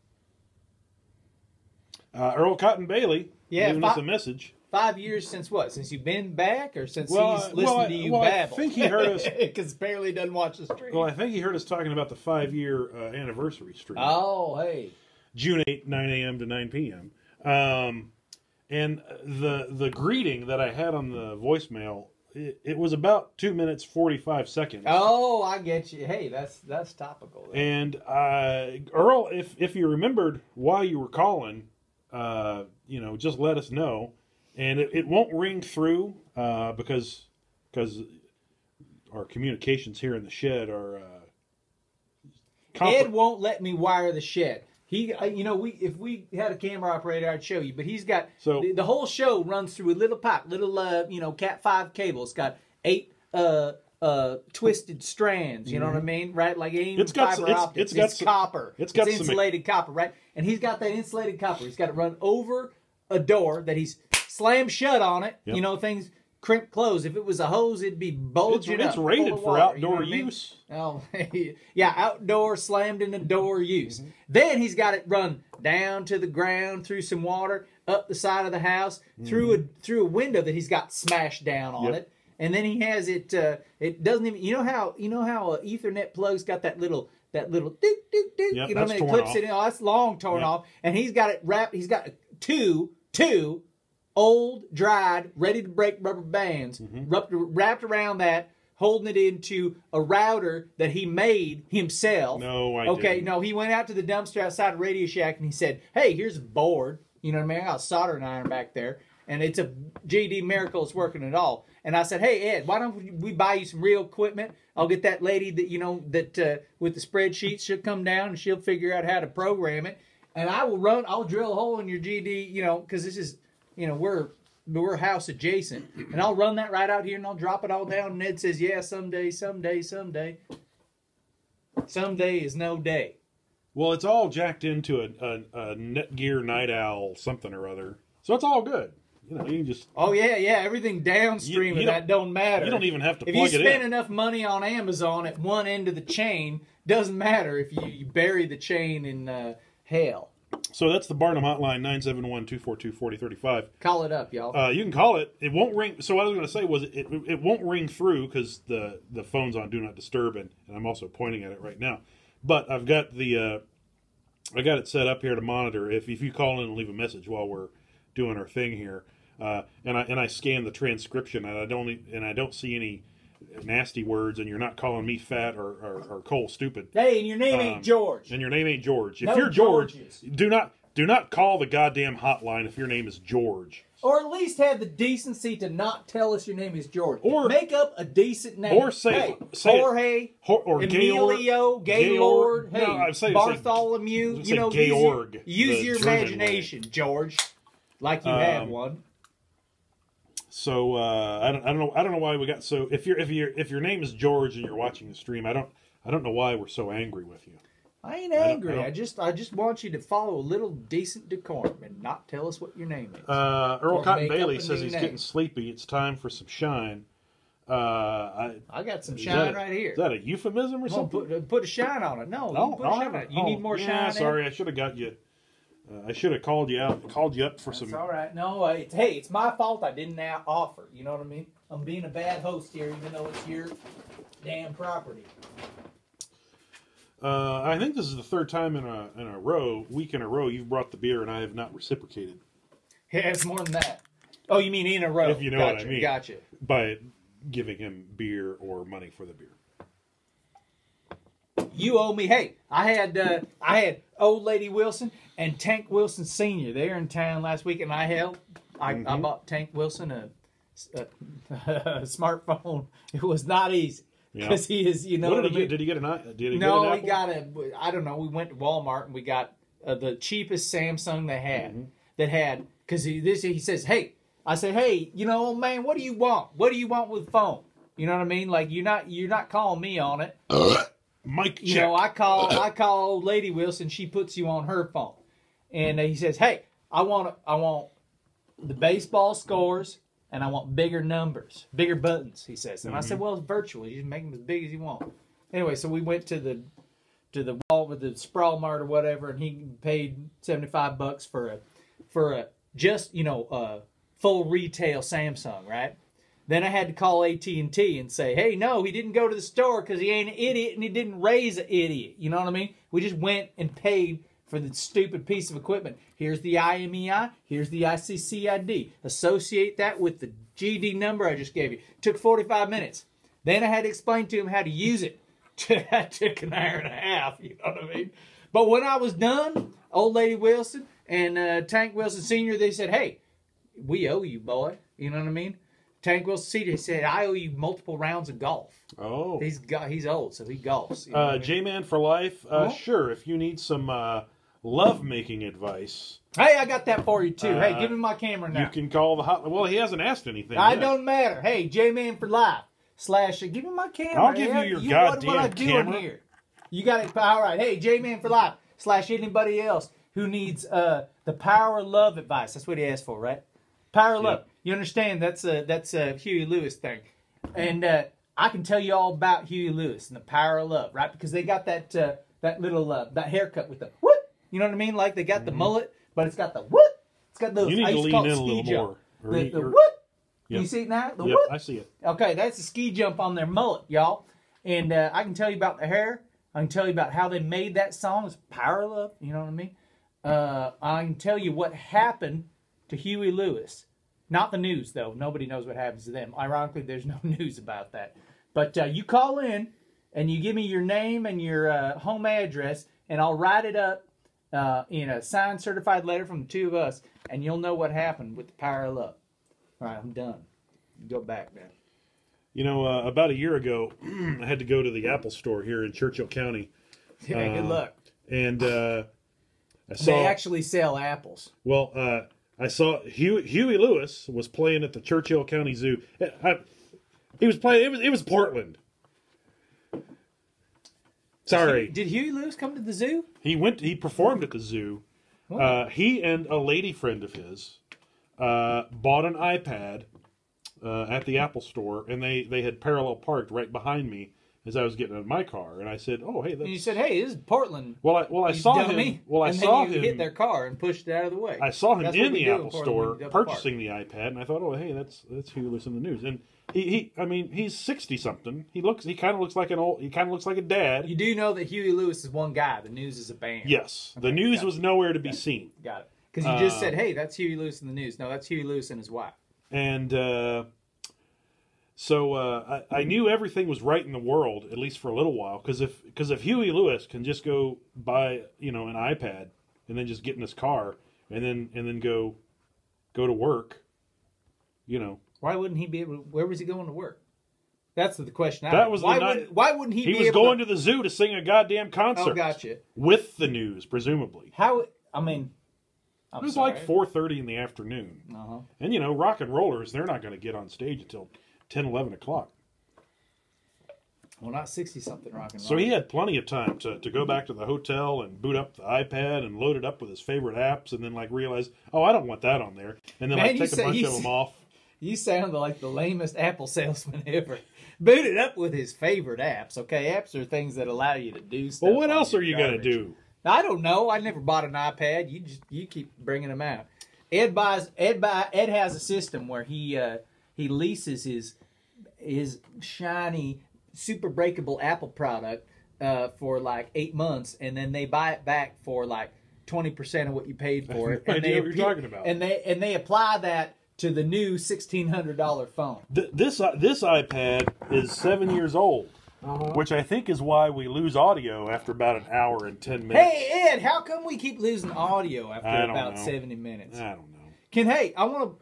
Speaker 2: Earl Cotton Bailey giving us a message.
Speaker 3: 5 years since what? Since you've been back, or since he's listened to you babble?
Speaker 2: I think he heard us
Speaker 3: because apparently doesn't watch the stream.
Speaker 2: Well, I think he heard us talking about the 5-year anniversary stream.
Speaker 3: Oh, hey,
Speaker 2: June 8, 9 a.m. to 9 p.m. And the greeting that I had on the voicemail, it was about 2 minutes 45 seconds.
Speaker 3: Oh, I get you. Hey, that's topical.
Speaker 2: And Earl, if you remembered why you were calling, just let us know. And it won't ring through because our communications here in the shed are.
Speaker 3: Ed won't let me wire the shed. He, if we had a camera operator, I'd show you. But he's got the whole show runs through a little pipe, little Cat 5 cable. It's got 8 twisted strands. You know what I mean, right? Like it ain't fiber optics. It's copper. It's insulated copper, right? And he's got that insulated copper. He's got to run over a door that he's slammed shut on it. Yep. Things crimp closed. If it was a hose, it'd be bulging up.
Speaker 2: It's rated for outdoor use.
Speaker 3: Oh, yeah, outdoor slammed in the door use. Mm-hmm. Then he's got it run down to the ground through some water, up the side of the house, through a window that he's got smashed down on it. And then he has it. It doesn't even. You know how an Ethernet plug's got that little doop doop doop.
Speaker 2: Yep,
Speaker 3: you know what I mean? It clips it in. Oh, that's long torn off. And he's got it wrapped. He's got two old, dried, ready to break rubber bands wrapped around that, holding it into a router that he made himself.
Speaker 2: No, I
Speaker 3: didn't. No, he went out to the dumpster outside of Radio Shack and he said, "Hey, here's a board. You know what I mean? I got a soldering iron back there, and it's a GD miracle it's working at all." And I said, "Hey, Ed, why don't we buy you some real equipment? I'll get that lady that with the spreadsheets, she'll come down and she'll figure out how to program it, and I'll drill a hole in your GD, because this is." We're house adjacent, and I'll run that right out here, and I'll drop it all down. And Ed says, "Yeah, someday. Someday is no day."
Speaker 2: Well, it's all jacked into a Netgear Night Owl something or other, so it's all good. You can just.
Speaker 3: Oh yeah, everything downstream of that don't matter.
Speaker 2: You don't even have to plug it in.
Speaker 3: If you spend enough money on Amazon at one end of the chain, doesn't matter if you bury the chain in hell.
Speaker 2: So that's the Barnum hotline, 971-242-4035.
Speaker 3: Call it up, y'all.
Speaker 2: You can call it. It won't ring. So what I was going to say was it won't ring through because the phone's on Do Not Disturb, and I'm also pointing at it right now. But I've got I got it set up here to monitor. If you call in and leave a message while we're doing our thing here, and I scan the transcription, and I don't see any nasty words, and you're not calling me fat or Cole stupid.
Speaker 3: Hey, and your name ain't George.
Speaker 2: And your name ain't George. If
Speaker 3: no
Speaker 2: you're George,
Speaker 3: Georges.
Speaker 2: do not call the goddamn hotline if your name is George.
Speaker 3: Or at least have the decency to not tell us your name is George.
Speaker 2: Or
Speaker 3: make up a decent name.
Speaker 2: Or say
Speaker 3: Jorge,
Speaker 2: or
Speaker 3: Emilio, Gaylord,
Speaker 2: hey,
Speaker 3: Bartholomew.
Speaker 2: Georg.
Speaker 3: Use your imagination, George, like you have one.
Speaker 2: So I don't know why we got so if your name is George and you're watching the stream, I don't know why we're so angry with you.
Speaker 3: I ain't angry. I just want you to follow a little decent decorum and not tell us what your name is.
Speaker 2: Earl Cotton Bailey says he's getting sleepy. It's time for some shine.
Speaker 3: I got some shine right here.
Speaker 2: Is that a euphemism or something?
Speaker 3: Put a shine on it. No, put a shine on it. You need more shine.
Speaker 2: Sorry, I should have got you I should have called you up for
Speaker 3: That's
Speaker 2: some.
Speaker 3: all right. No, it's my fault I didn't now offer. You know what I mean? I'm being a bad host here, even though it's your damn property.
Speaker 2: I think this is the third time in a week in a row, you've brought the beer and I have not reciprocated.
Speaker 3: Yeah, it's more than that. Oh, you mean in a row?
Speaker 2: If you know what I mean.
Speaker 3: Gotcha.
Speaker 2: By giving him beer or money for the beer.
Speaker 3: You owe me. Hey, I had Old Lady Wilson and Tank Wilson Sr. there in town last week, and I bought Tank Wilson a smartphone. It was not easy because he is, you know.
Speaker 2: What did he get? Did he get an Apple?
Speaker 3: No, he got I don't know. We went to Walmart and we got the cheapest Samsung they had.
Speaker 2: Mm-hmm.
Speaker 3: That had because he says, hey, I say, hey, you know, old man, what do you want? What do you want with the phone? You know what I mean? Like you're not calling me on it.
Speaker 2: Mike, check.
Speaker 3: You know, I call old Lady Wilson. She puts you on her phone, and he says, "Hey, I want the baseball scores, and I want bigger numbers, bigger buttons." He says, and I said, "Well, it's virtual. You can make them as big as you want." Anyway, so we went to the wall with the Sprawl Mart or whatever, and he paid $75 for a just full retail Samsung, right? Then I had to call AT&T and say, hey, no, he didn't go to the store because he ain't an idiot and he didn't raise an idiot. You know what I mean? We just went and paid for the stupid piece of equipment. Here's the IMEI. Here's the ICCID. Associate that with the GD number I just gave you. Took 45 minutes. Then I had to explain to him how to use it. That took an hour and a half. You know what I mean? But when I was done, Old Lady Wilson and Tank Wilson Sr., they said, hey, we owe you, boy. You know what I mean? Tank Wilson Sr. said, I owe you multiple rounds of golf.
Speaker 2: Oh.
Speaker 3: He's old, so he golfs. You know what I mean?
Speaker 2: J-Man for life. Sure, if you need some love-making advice.
Speaker 3: Hey, I got that for you, too. Hey, give me my camera now.
Speaker 2: You can call the hotline. Well, he hasn't asked anything
Speaker 3: I
Speaker 2: yet.
Speaker 3: don't matter. Hey, J-Man for life. / give me my camera.
Speaker 2: I'll give you your goddamn
Speaker 3: what I
Speaker 2: camera.
Speaker 3: doing here? You got it. All right. Hey, J-Man for life / anybody else who needs the power of love advice. That's what he asked for, right? Power of love.
Speaker 2: Yep.
Speaker 3: You understand? That's a Huey Lewis thing. And I can tell you all about Huey Lewis and the power of love, right? Because they got that little that haircut with the whoop. You know what I mean? Like they got the mullet, but it's got the whoop. It's got those.
Speaker 2: You need
Speaker 3: I
Speaker 2: to
Speaker 3: used
Speaker 2: lean
Speaker 3: call
Speaker 2: in
Speaker 3: it
Speaker 2: a
Speaker 3: ski
Speaker 2: little
Speaker 3: jump.
Speaker 2: more.
Speaker 3: The whoop.
Speaker 2: Yep.
Speaker 3: You see it now? The
Speaker 2: Yep,
Speaker 3: whoop.
Speaker 2: I see it.
Speaker 3: Okay, that's a ski jump on their mullet, y'all. And I can tell you about the hair. I can tell you about how they made that song. It's power of love. You know what I mean? I can tell you what happened to Huey Lewis. Not the news, though. Nobody knows what happens to them. Ironically, there's no news about that. But you call in, and you give me your name and your home address, and I'll write it up in a signed, certified letter from the two of us, and you'll know what happened with the power of love. All right, I'm done. Go back now.
Speaker 2: You know, about a year ago, I had to go to the Apple store here in Churchill County.
Speaker 3: Yeah, good luck.
Speaker 2: And I saw...
Speaker 3: They actually sell apples.
Speaker 2: Well, I saw Huey Lewis was playing at the Churchill County Zoo. He was playing. It was Portland. Sorry.
Speaker 3: Did Huey Lewis come to the zoo?
Speaker 2: He performed at the zoo. He and a lady friend of his bought an iPad at the Apple store, and they had parallel parked right behind me as I was getting out of my car, and I said, "Oh, hey." That's...
Speaker 3: And you said, "Hey, this is Portland."
Speaker 2: Well, I saw him. Well, I saw him.
Speaker 3: Hit their car and pushed it out of the way.
Speaker 2: I saw him
Speaker 3: That's
Speaker 2: in
Speaker 3: what we
Speaker 2: the
Speaker 3: do
Speaker 2: Apple
Speaker 3: in Portland
Speaker 2: store
Speaker 3: when we go
Speaker 2: purchasing the iPad, and I thought, "Oh, hey, that's Huey Lewis in the news." And I mean, he's 60-something. He kind of looks like a dad.
Speaker 3: You do know that Huey Lewis is one guy. The news is a band.
Speaker 2: Yes,
Speaker 3: Okay,
Speaker 2: the news was nowhere to be
Speaker 3: Got it.
Speaker 2: seen.
Speaker 3: Got it. Because you just said, "Hey, that's Huey Lewis in the news." No, that's Huey Lewis and his wife.
Speaker 2: And so I knew everything was right in the world, at least for a little while, because if Huey Lewis can just go buy an iPad and then just get in his car and then go to work,
Speaker 3: Why wouldn't he be able? Where was he going to work? That's the question.
Speaker 2: That was
Speaker 3: why wouldn't he?
Speaker 2: He was going to the zoo to sing a goddamn concert.
Speaker 3: Oh, gotcha.
Speaker 2: With the news, presumably.
Speaker 3: How? I mean,
Speaker 2: it was like 4:30 in the afternoon, and rock and rollers—they're not going to get on stage until 10, 11 o'clock.
Speaker 3: Well, not 60-something rock and roll.
Speaker 2: So he had plenty of time to go back to the hotel and boot up the iPad and load it up with his favorite apps, and then realize, oh, I don't want that on there, and then take a bunch of them off.
Speaker 3: You sound like the lamest Apple salesman ever. Boot it up with his favorite apps. Okay, apps are things that allow you to do stuff.
Speaker 2: Well, what else are you going to do?
Speaker 3: I don't know. I never bought an iPad. You keep bringing them out. Ed has a system where he leases his shiny, super breakable Apple product for like 8 months, and then they buy it back for like 20% of what you paid for it.
Speaker 2: I know what you're talking about.
Speaker 3: And they apply that to the new $1,600 phone.
Speaker 2: This iPad is 7 years old, which I think is why we lose audio after about an hour and 10 minutes.
Speaker 3: Hey Ed, how come we keep losing audio after about 70 minutes?
Speaker 2: I don't know.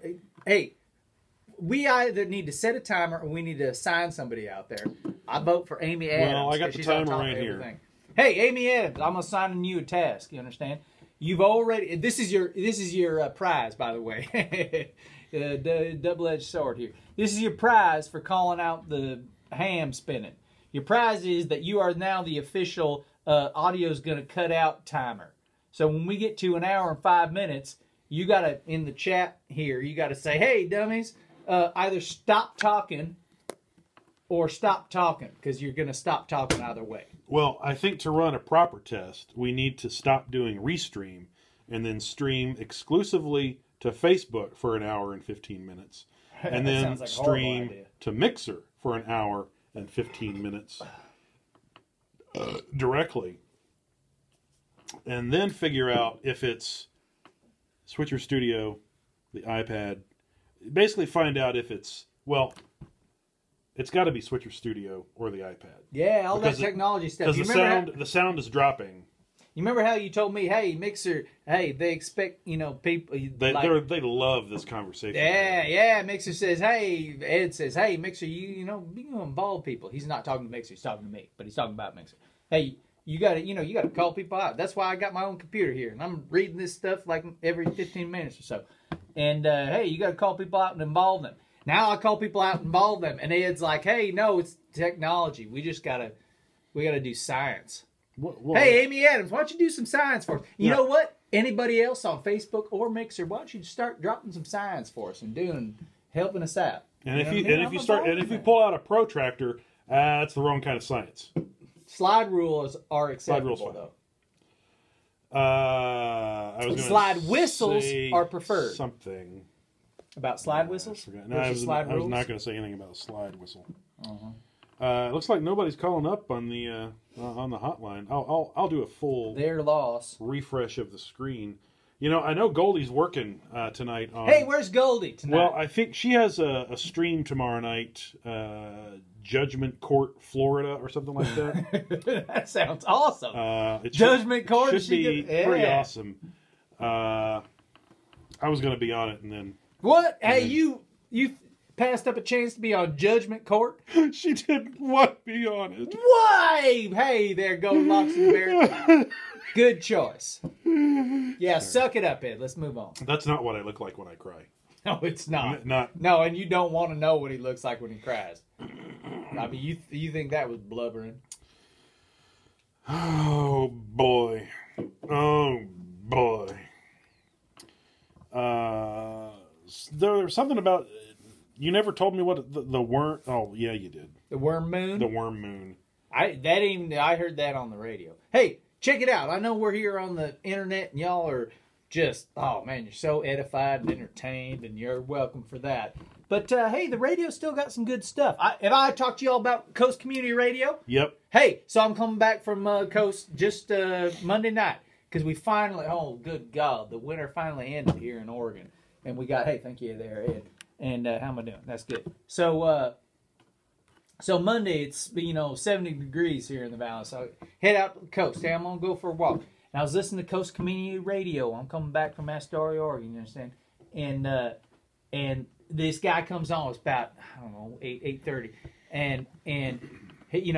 Speaker 3: We either need to set a timer or we need to assign somebody out there. I vote for Amy Adams.
Speaker 2: Well, I got the timer right here.
Speaker 3: Hey, Amy Adams, I'm assigning you a task. You understand? You've already. This is your prize, by the way. Double-edged sword here. This is your prize for calling out the ham spinning. Your prize is that you are now the official audio's going to cut out timer. So when we get to an hour and 5 minutes, you got to, in the chat here, you got to say, hey, dummies, either stop talking or stop talking, because you're going to stop talking either way.
Speaker 2: Well, I think to run a proper test, we need to stop doing Restream and then stream exclusively to Facebook for an hour and 15 minutes. And then like stream to Mixer for an hour and 15 minutes directly. And then figure out if it's Switcher Studio, the iPad. Basically find out if it's, well, it's got to be Switcher Studio or the iPad.
Speaker 3: Yeah, all that technology stuff.
Speaker 2: Because the sound is dropping.
Speaker 3: You remember how you told me, hey, Mixer, hey, they expect, people.
Speaker 2: They love this conversation.
Speaker 3: Yeah. Mixer says, hey, Ed says, hey, Mixer, you involve people. He's not talking to Mixer, he's talking to me, but he's talking about Mixer. Hey, you got to call people out. That's why I got my own computer here, and I'm reading this stuff like every 15 minutes or so. And hey, you got to call people out and involve them. Now I call people out and involve them, and Ed's like, hey, no, it's technology. We gotta do science. Hey, Amy Adams, why don't you do some science for us? You know what? Anybody else on Facebook or Mixer, why don't you start dropping some science for us and helping us out?
Speaker 2: And if you pull out a protractor, that's the wrong kind of science.
Speaker 3: Slide rules are acceptable, though. Slide whistles are preferred.
Speaker 2: Something
Speaker 3: about slide whistles?
Speaker 2: I was not going to say anything about a slide whistle. It looks like nobody's calling up on the hotline. I'll do a full refresh of the screen. I know Goldie's working tonight.
Speaker 3: Hey, where's Goldie tonight?
Speaker 2: Well, I think she has a stream tomorrow night. Judgment Court, Florida, or something like that.
Speaker 3: That sounds awesome. Judgment Court
Speaker 2: should be pretty awesome. I was going to be on it, and then
Speaker 3: what? Hey, you passed up a chance to be on Judgment Court.
Speaker 2: She didn't want to be on it.
Speaker 3: Why? Hey, there go Locks and Bear. Good choice. Yeah, suck it up, Ed. Let's move on.
Speaker 2: That's not what I look like when I cry.
Speaker 3: No, it's not.
Speaker 2: No,
Speaker 3: and you don't want to know what he looks like when he cries. I mean, you think that was blubbering?
Speaker 2: Oh boy! There was something about you never told me what the worm. Oh yeah, you did.
Speaker 3: The worm moon.
Speaker 2: The worm moon.
Speaker 3: I heard that on the radio. Hey, check it out. I know we're here on the internet, and y'all are just, oh man, you're so edified and entertained, and you're welcome for that. But hey, the radio's still got some good stuff. Have I talked to y'all about Coast Community Radio?
Speaker 2: Yep.
Speaker 3: Hey, so I'm coming back from Coast just Monday night, because we finally, oh good God, the winter finally ended here in Oregon. And we got, hey, thank you there, Ed. And how am I doing? That's good. So Monday, it's 70 degrees here in the valley. So head out to the coast. Hey, I'm going to go for a walk. And I was listening to Coast Community Radio. I'm coming back from Astoria, Oregon, you understand? And this guy comes on. It's about, 8:30. And he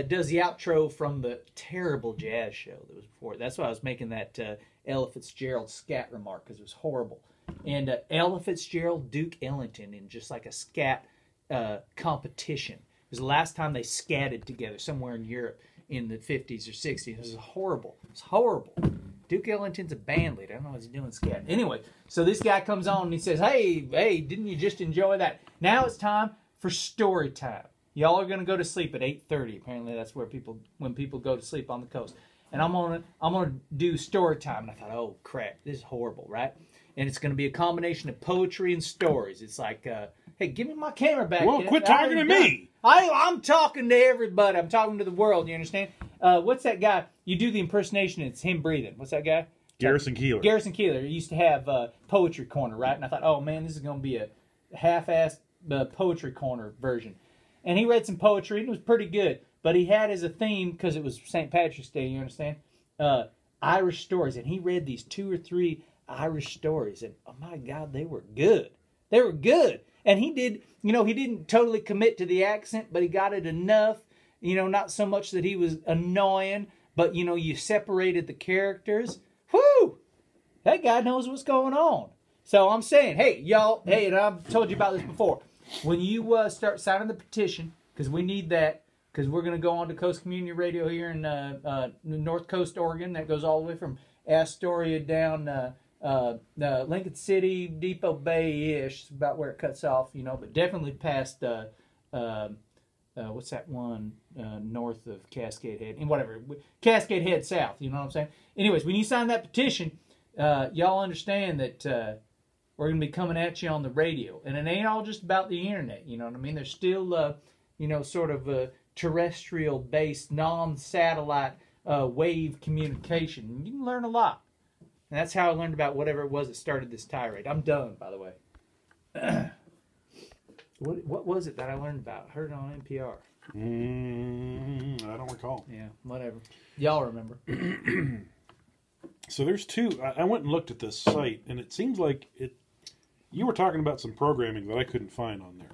Speaker 3: does the outro from the terrible jazz show that was before. That's why I was making that Ella Fitzgerald scat remark, because it was horrible. And Ella Fitzgerald, Duke Ellington, in just like a scat competition. It was the last time they scatted together somewhere in Europe in the 50s or 60s. It was horrible. It's horrible. Duke Ellington's a band leader. I don't know what he's doing scat. Anyway, so this guy comes on and he says, hey, didn't you just enjoy that? Now it's time for story time. Y'all are going to go to sleep at 8:30. Apparently that's when people go to sleep on the coast. and I'm gonna do story time. And I thought, oh crap, this is horrible, right? And it's gonna be a combination of poetry and stories. It's like, hey, give me my camera back.
Speaker 2: Well, quit talking to me.
Speaker 3: I'm talking to everybody. I'm talking to the world. You understand? What's that guy? You do the impersonation. It's him breathing. What's that guy?
Speaker 2: Garrison Keillor.
Speaker 3: Garrison Keillor. He used to have Poetry Corner, right? And I thought, oh man, this is going to be a half-assed Poetry Corner version. And he read some poetry, and it was pretty good. But he had as a theme, because it was St. Patrick's Day, you understand? Irish stories. And he read these 2 or 3 Irish stories. And, oh my God, they were good. They were good. And he did, he didn't totally commit to the accent, but he got it enough, not so much that he was annoying, but, you separated the characters. Whew! That guy knows what's going on. So I'm saying, hey, y'all, and I've told you about this before. When you start signing the petition, because we need that, because we're going to go on to Coast Community Radio here in North Coast, Oregon. That goes all the way from Astoria down Lincoln City, Depot Bay-ish, about where it cuts off, but definitely past, what's that one north of Cascade Head? And whatever, Cascade Head south, you know what I'm saying? Anyways, when you sign that petition, y'all understand that we're going to be coming at you on the radio. And it ain't all just about the internet, you know what I mean? There's still, sort of a terrestrial-based, non-satellite wave communication. You can learn a lot. And that's how I learned about whatever it was that started this tirade. I'm done, by the way. What was it that I learned about? I heard it on NPR.
Speaker 2: I don't recall.
Speaker 3: Yeah, whatever. Y'all remember.
Speaker 2: So there's 2. I went and looked at this site, and it seems like you were talking about some programming that I couldn't find on there.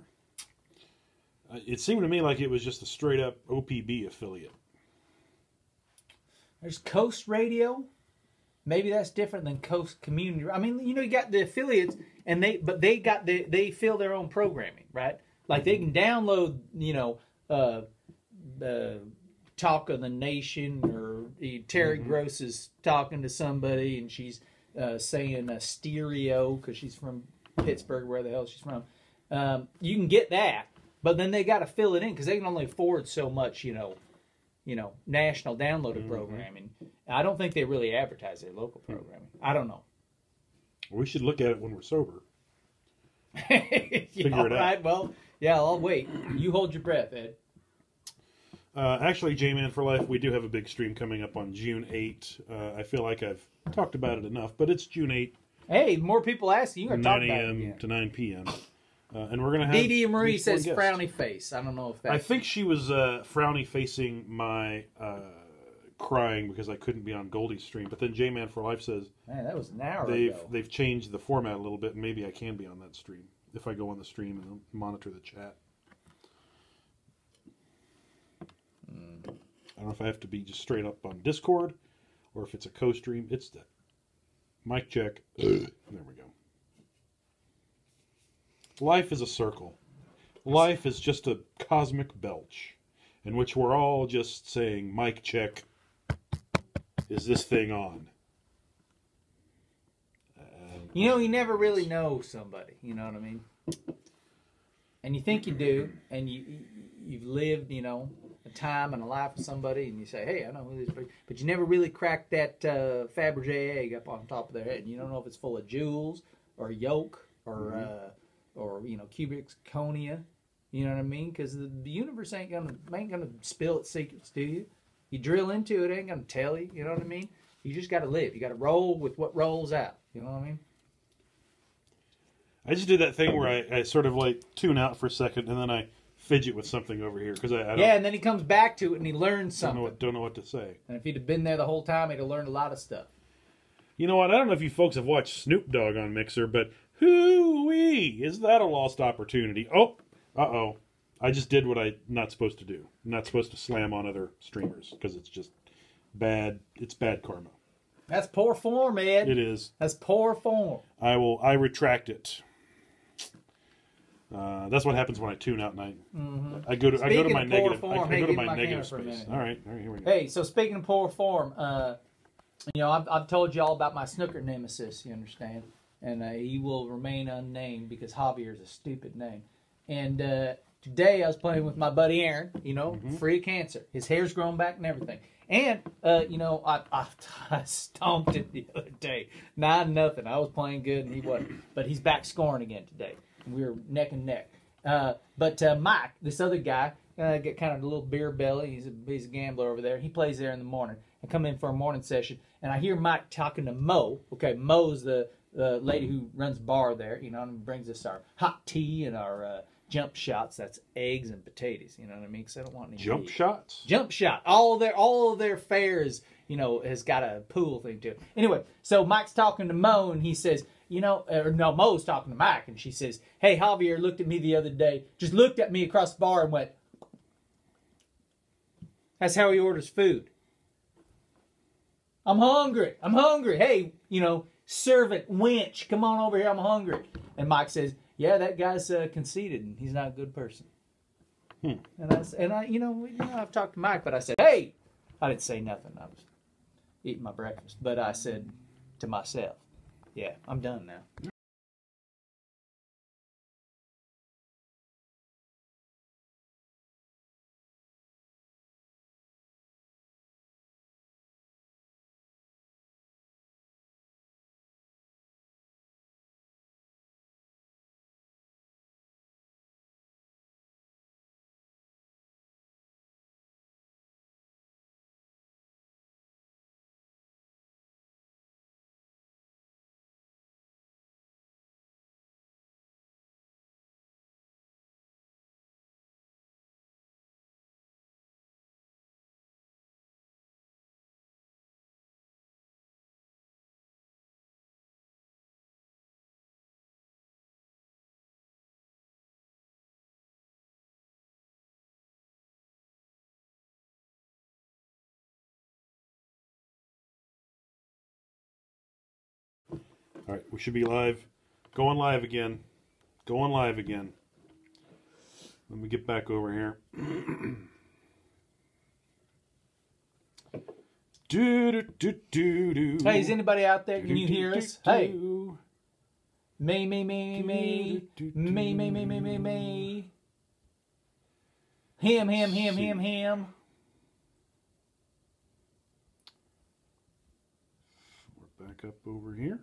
Speaker 2: It seemed to me like it was just a straight-up OPB affiliate.
Speaker 3: There's Coast Radio. Maybe that's different than Coast Community. I mean, you got the affiliates, and they fill their own programming, right? Like they can download, Talk of the Nation, or Terry Gross is talking to somebody, and she's saying a stereo because she's from Pittsburgh, where the hell she's from. You can get that, but then they got to fill it in because they can only afford so much, national downloaded programming. I don't think they really advertise their local programming. I don't know.
Speaker 2: We should look at it when we're sober.
Speaker 3: Figure it out. Right, well, yeah, I'll wait. You hold your breath, Ed.
Speaker 2: Actually, J-Man for Life, we do have a big stream coming up on June 8. I feel like I've talked about it enough, but it's June 8.
Speaker 3: Hey, more people asking. You're going to talk about it
Speaker 2: 9 a.m. to 9 p.m. And we're going to have...
Speaker 3: Dee Marie says frowny face. I don't know if that's...
Speaker 2: I think she was frowny facing my crying because I couldn't be on Goldie's stream. But then J-Man for Life says... Man,
Speaker 3: that was an hour ago.
Speaker 2: They've changed the format a little bit, and maybe I can be on that stream if I go on the stream and monitor the chat. I don't know if I have to be just straight up on Discord or if it's a co-stream. It's that. Mic check. There we go. Life is a circle. Life is just a cosmic belch in which we're all just saying, mic check, is this thing on?
Speaker 3: You never really know somebody, you know what I mean? And you think you do, and you've lived, a time and a life with somebody, and you say, hey, I know who this is, but you never really crack that Fabergé egg up on top of their head, and you don't know if it's full of jewels or yolk or cubic zirconia, you know what I mean? Because the universe ain't gonna spill its secrets to you. You drill into it, ain't gonna tell you, you know what I mean? You just gotta live. You gotta roll with what rolls out, you know what I mean?
Speaker 2: I just did that thing where I sort of like tune out for a second, and then I fidget with something over here because I don't,
Speaker 3: and then he comes back to it and he learns something.
Speaker 2: Don't know what to say.
Speaker 3: And if he'd have been there the whole time, he'd have learned a lot of stuff.
Speaker 2: You know what? I don't know if you folks have watched Snoop Dogg on Mixer, but hoo-wee, is that a lost opportunity? Oh, uh-oh. I just did what I'm not supposed to do. I'm not supposed to slam on other streamers because it's just bad. It's bad karma.
Speaker 3: That's poor form, Ed.
Speaker 2: It is.
Speaker 3: That's poor form.
Speaker 2: I retract it. That's what happens when I tune out, and I go to my negative.
Speaker 3: Form,
Speaker 2: I go to my negative space. All right, here we go.
Speaker 3: Hey, so speaking of poor form, I've told you all about my snooker nemesis. You understand, and he will remain unnamed because Javier is a stupid name. And Today I was playing with my buddy Aaron, you know, free of cancer. His hair's grown back and everything. And, you know, I stomped him the other day. 9-0. I was playing good and he wasn't. But he's back scoring again today. We were neck and neck. But Mike, this other guy, got kind of a little beer belly. He's a gambler over there. He plays there in the morning. I come in for a morning session, and I hear Mike talking to Mo. Okay, Mo's the lady who runs bar there, you know, and brings us our hot tea and our jump shots. That's eggs and potatoes. You know what I mean? Because I don't want any
Speaker 2: Jump
Speaker 3: meat.
Speaker 2: shots?
Speaker 3: Jump shot. All of their fares, you know, has got a pool thing to it. Anyway, so Mike's talking to Mo, and he says, you know, Mo's talking to Mike, and she says, hey, Javier looked at me the other day, just looked at me across the bar and went, that's how he orders food. I'm hungry. Hey, you know, servant, wench, come on over here. I'm hungry. And Mike says, yeah, that guy's conceited and he's not a good person. And I, you know, I've talked to Mike, but I said, hey, I didn't say nothing. I was eating my breakfast, but I said to myself, yeah, I'm done now.
Speaker 2: All right, we should be live. Going live again. Let me get back over here.
Speaker 3: Hey, is anybody out there? Can you hear us? Hey. Me. Him.
Speaker 2: We're back up over here.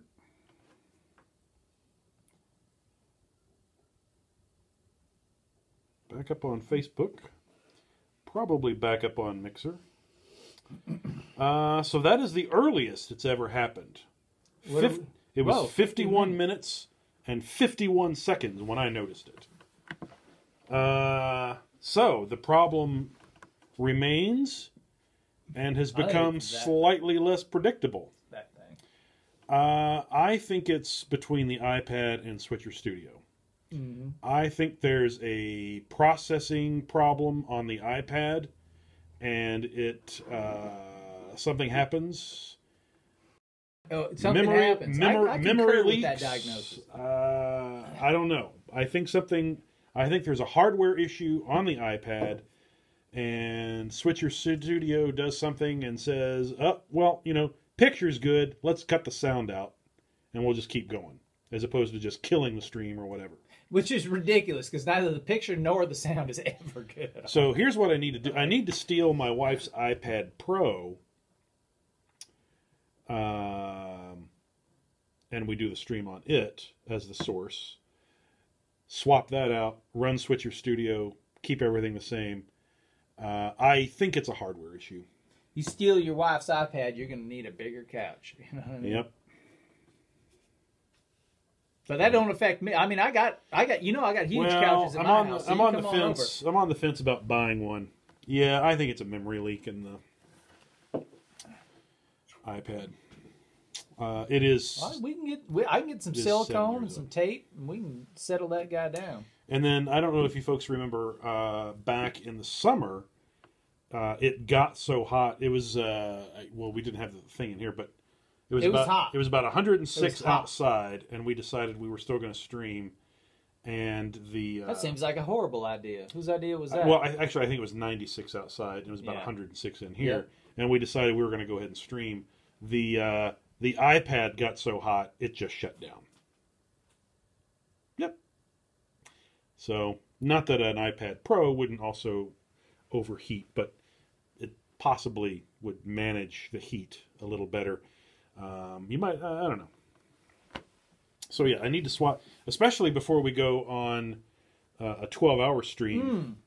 Speaker 2: Back up on Facebook. Probably back up on Mixer. So that is the earliest it's ever happened. It was 51 minutes and 51 seconds when I noticed it. So the problem remains and has become slightly less predictable.
Speaker 3: That thing.
Speaker 2: I think it's between the iPad and Switcher Studio.
Speaker 3: Mm-hmm.
Speaker 2: I think there's a processing problem on the iPad, and something happens.
Speaker 3: Oh, something happens. I
Speaker 2: memory
Speaker 3: leaks.
Speaker 2: With
Speaker 3: that diagnosis.
Speaker 2: I don't know. I think there's a hardware issue on the iPad, and Switcher Studio does something and says, "Oh, well, you know, picture's good. Let's cut the sound out, and we'll just keep going," as opposed to just killing the stream or whatever.
Speaker 3: Which is ridiculous, because neither the picture nor the sound is ever good.
Speaker 2: So here's what I need to do. I need to steal my wife's iPad Pro, and we do the stream on it as the source. Swap that out, run Switcher Studio, keep everything the same. I think it's a hardware issue.
Speaker 3: You steal your wife's iPad, you're going to need a bigger couch. You know what I mean?
Speaker 2: Yep.
Speaker 3: But that don't affect me. I mean, I got huge couches in my house.
Speaker 2: I'm on the fence. I'm on the fence about buying one. Yeah, I think it's a memory leak in the iPad. It is.
Speaker 3: Well, I can get some silicone and some tape, and we can settle that guy down.
Speaker 2: And then I don't know if you folks remember back in the summer, it got so hot. It was well, we didn't have the thing in here, but. It was hot. It was about 106 outside, and we decided we were still going to stream. And that
Speaker 3: seems like a horrible idea. Whose idea was that?
Speaker 2: Well, I think it was 96 outside, and it was about 106 in here. Yep. And we decided we were going to go ahead and stream. The iPad got so hot, it just shut down. Yep. So Not that an iPad Pro wouldn't also overheat, but it possibly would manage the heat a little better. You might, I don't know. So yeah, I need to swap, especially before we go on a 12-hour stream,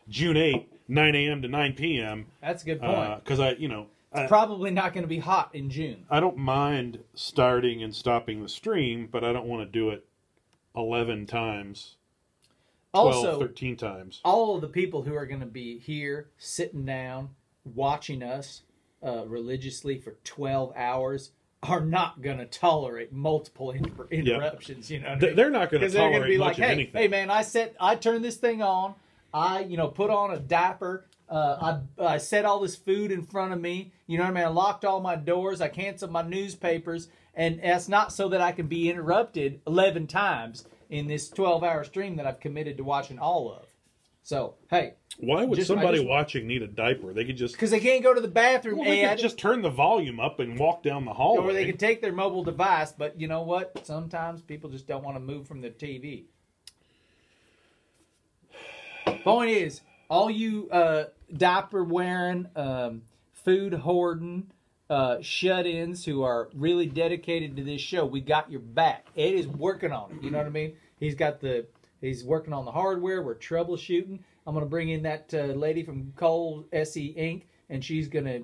Speaker 2: June 8th, 9 a.m. to 9 p.m.
Speaker 3: That's a good point.
Speaker 2: Because
Speaker 3: it's probably not going to be hot in June.
Speaker 2: I don't mind starting and stopping the stream, but I don't want to do it 11 times, 12, 13 times.
Speaker 3: All of the people who are going to be here, sitting down, watching us religiously for 12 hours are not going to tolerate multiple interruptions. You know,
Speaker 2: they're not going to tolerate much of anything.
Speaker 3: Hey, man, I turned this thing on. I put on a diaper. I set all this food in front of me. You know what I mean? I locked all my doors. I canceled my newspapers. And that's not so that I can be interrupted 11 times in this 12-hour stream that I've committed to watching all of. So, hey.
Speaker 2: Why would somebody watching need a diaper? They could just...
Speaker 3: Because they can't go to the bathroom,
Speaker 2: well, they could just turn the volume up and walk down the hallway.
Speaker 3: Or they could take their mobile device, but you know what? Sometimes people just don't want to move from the TV. Point is, all you diaper-wearing, food-hoarding, shut-ins who are really dedicated to this show, we got your back. Ed is working on it. You know what I mean? He's working on the hardware. We're troubleshooting. I'm gonna bring in that lady from Cole SE Inc. and she's gonna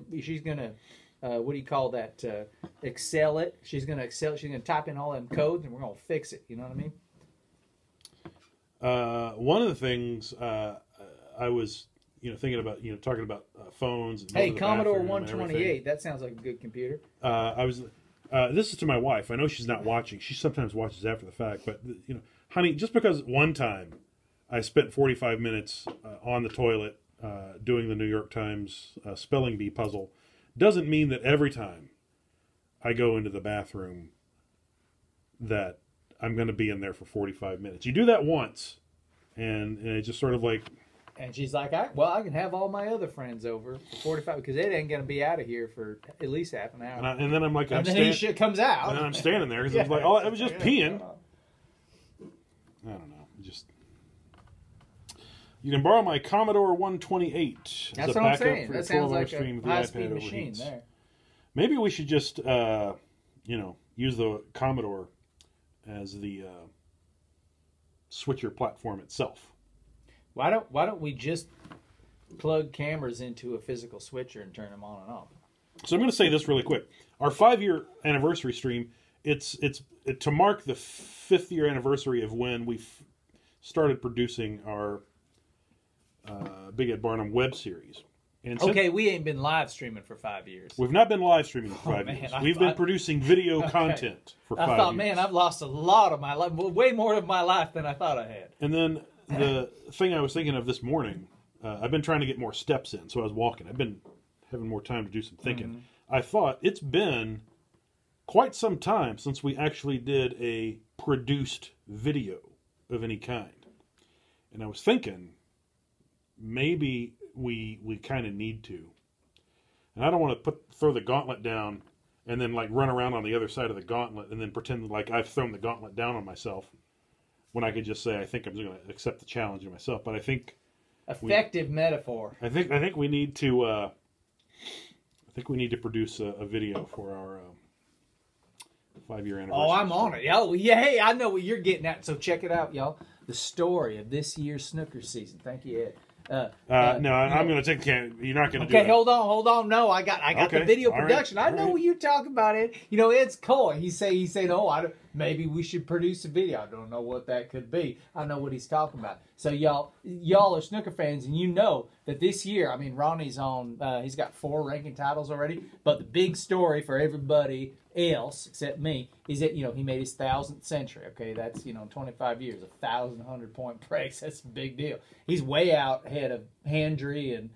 Speaker 3: what do you call that? Excel it. She's gonna type in all them codes and we're gonna fix it. You know what I mean?
Speaker 2: One of the things I was thinking about talking about phones. And
Speaker 3: hey, Commodore 128. That sounds like a good computer.
Speaker 2: This is to my wife. I know she's not watching. She sometimes watches after the fact, but honey, just because one time I spent 45 minutes on the toilet doing the New York Times spelling bee puzzle doesn't mean that every time I go into the bathroom that I'm going to be in there for 45 minutes. You do that once, and it's just sort of like...
Speaker 3: And she's like, I can have all my other friends over for 45 because it ain't going to be out of here for at least half an hour.
Speaker 2: And then I'm like...
Speaker 3: And then shit comes out.
Speaker 2: And then I'm standing there because I was like, oh, I was just peeing. I don't know. You can borrow my Commodore 128
Speaker 3: as
Speaker 2: a
Speaker 3: what I'm
Speaker 2: backup
Speaker 3: saying.
Speaker 2: for
Speaker 3: That
Speaker 2: your
Speaker 3: sounds
Speaker 2: 12-hour
Speaker 3: like
Speaker 2: stream
Speaker 3: a
Speaker 2: if the
Speaker 3: high-speed
Speaker 2: iPad
Speaker 3: machine
Speaker 2: overheats.
Speaker 3: there.
Speaker 2: Maybe we should just, use the Commodore as the switcher platform itself.
Speaker 3: Why don't we just plug cameras into a physical switcher and turn them on and off?
Speaker 2: So I'm going to say this really quick. Our 5-year anniversary stream, it's to mark the 5th year anniversary of when we started producing our Big Ed Barnum web series. And
Speaker 3: we ain't been live streaming for 5 years.
Speaker 2: We've not been live streaming for 5 years. We've been producing video content for 5 years.
Speaker 3: I thought, man, I've lost a lot of my life, way more of my life than I thought I had.
Speaker 2: And then the thing I was thinking of this morning, I've been trying to get more steps in, so I was walking. I've been having more time to do some thinking. Mm-hmm. I thought it's been quite some time since we actually did a produced video of any kind. And I was thinking, maybe we kind of need to. And I don't want to throw the gauntlet down and then like run around on the other side of the gauntlet and then pretend like I've thrown the gauntlet down on myself when I could just say I think I'm going to accept the challenge of myself. But I think
Speaker 3: effective metaphor.
Speaker 2: I think we need to produce a video for our 5-year anniversary.
Speaker 3: Oh, I'm on it. Oh, yeah, hey, I know what you're getting at. So check it out, y'all. The story of this year's snooker season. Thank you, Ed.
Speaker 2: No, I'm going to take the camera. You're not going to do it.
Speaker 3: Okay, hold on. No, I got the video production. Right. I know what you're talking about, Ed. Ed's coy. He said, oh, maybe we should produce a video. I don't know what that could be. I know what he's talking about. So y'all are snooker fans, and you know that this year, I mean, Ronnie's on. He's got 4 ranking titles already. But the big story for everybody else except me is that he made his 1,000th century. Okay, that's 25 years, 1,100-point breaks. That's a big deal. He's way out ahead of Hendry and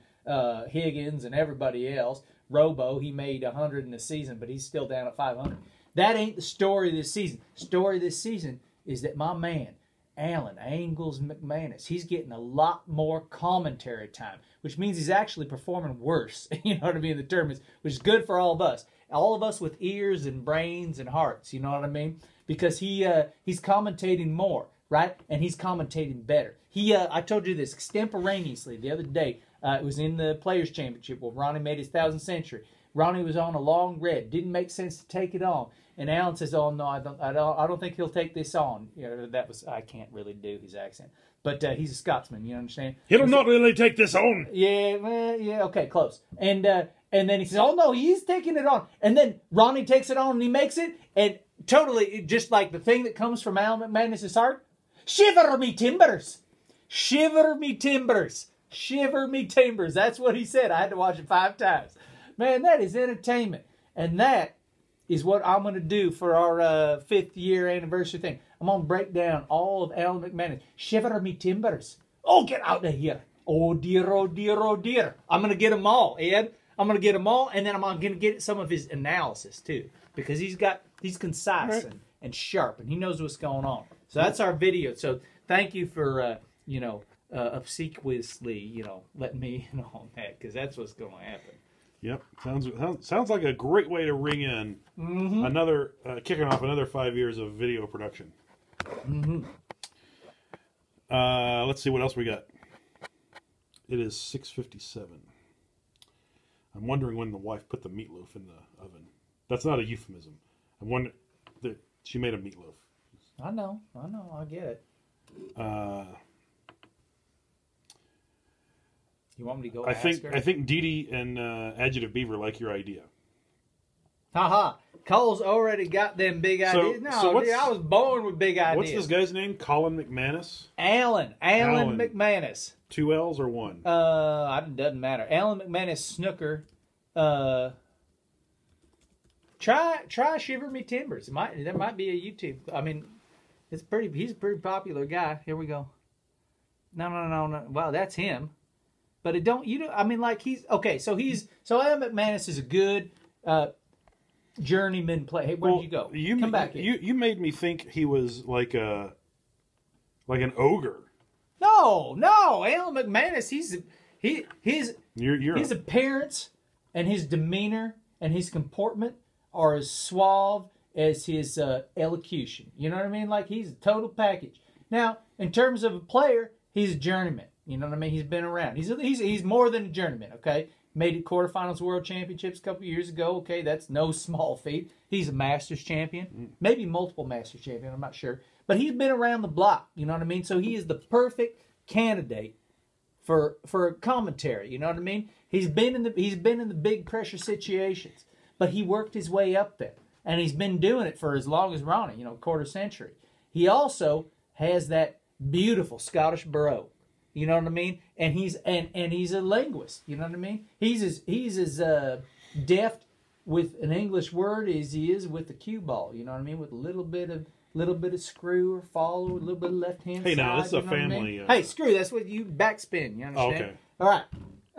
Speaker 3: Higgins and everybody else. Robo, he made 100 in the season, but he's still down at 500. That ain't the story of this season. Story of this season is that my man Alan Angles McManus, he's getting a lot more commentary time, which means he's actually performing worse. You know what I mean? The tournaments, which is good for all of us. All of us with ears and brains and hearts, you know what I mean? Because he's commentating more. right? And he's commentating better. I told you this extemporaneously the other day. It was in the Players' Championship where Ronnie made his 1,000th century. Ronnie was on a long red. Didn't make sense to take it on. And Alan says, "Oh no, I don't think he'll take this on." I can't really do his accent, but he's a Scotsman. You understand?
Speaker 2: He'll not really take this on.
Speaker 3: Yeah, well, yeah, okay, close. And then he says, "Oh no, he's taking it on." And then Ronnie takes it on and he makes it, and totally just like the thing that comes from Alan McManus's heart, shiver me timbers, shiver me timbers, shiver me timbers. That's what he said. I had to watch it 5 times. Man, that is entertainment, and that is what I'm going to do for our 5th year anniversary thing. I'm going to break down all of Alan McManus. Shiver me timbers. Oh, get out of here. Oh, dear, oh, dear, oh, dear. I'm going to get them all, Ed. I'm going to get them all, and then I'm going to get some of his analysis, too. Because he's concise and sharp, and he knows what's going on. So that's our video. So thank you for, obsequiously, letting me know on that, because that's what's going to happen.
Speaker 2: Yep, sounds like a great way to ring in another kicking off another 5 years of video production. Let's see what else we got. It is 6:57. I'm wondering when the wife put the meatloaf in the oven. That's not a euphemism. I'm wondering that she made a meatloaf.
Speaker 3: I know, I get it. You want me to go
Speaker 2: I think Dee Dee and Adjective Beaver like your idea.
Speaker 3: Haha. Cole's already got them big ideas. Dude, I was born with big ideas.
Speaker 2: What's this guy's name? Colin McManus?
Speaker 3: Alan McManus.
Speaker 2: 2 L's or 1?
Speaker 3: It doesn't matter. Alan McManus Snooker. Try Shiver Me Timbers. There might be a YouTube. I mean, he's a pretty popular guy. Here we go. No. Wow, that's him. But he's okay. So Alan McManus is a good journeyman play. Hey, where'd you go? Come back here. You
Speaker 2: made me think he was like an ogre.
Speaker 3: No, Alan McManus. His appearance and his demeanor and his comportment are as suave as his elocution. You know what I mean? Like he's a total package. Now, in terms of a player, he's a journeyman. You know what I mean? He's been around. He's more than a journeyman, okay? Made it quarterfinals World Championships a couple years ago, okay? That's no small feat. He's a Masters champion. Maybe multiple Masters champion, I'm not sure. But he's been around the block, you know what I mean? So he is the perfect candidate for commentary, you know what I mean? He's been in the big pressure situations, but he worked his way up there. And he's been doing it for as long as Ronnie, quarter century. He also has that beautiful Scottish brogue. You know what I mean? And he's a linguist. You know what I mean? He's as deft with an English word as he is with the cue ball. You know what I mean? With a little bit of screw or follow, a little bit of left hand.
Speaker 2: Hey,
Speaker 3: side,
Speaker 2: now this is a family.
Speaker 3: I mean? Hey, screw. That's what you backspin. You understand?
Speaker 2: Oh, okay.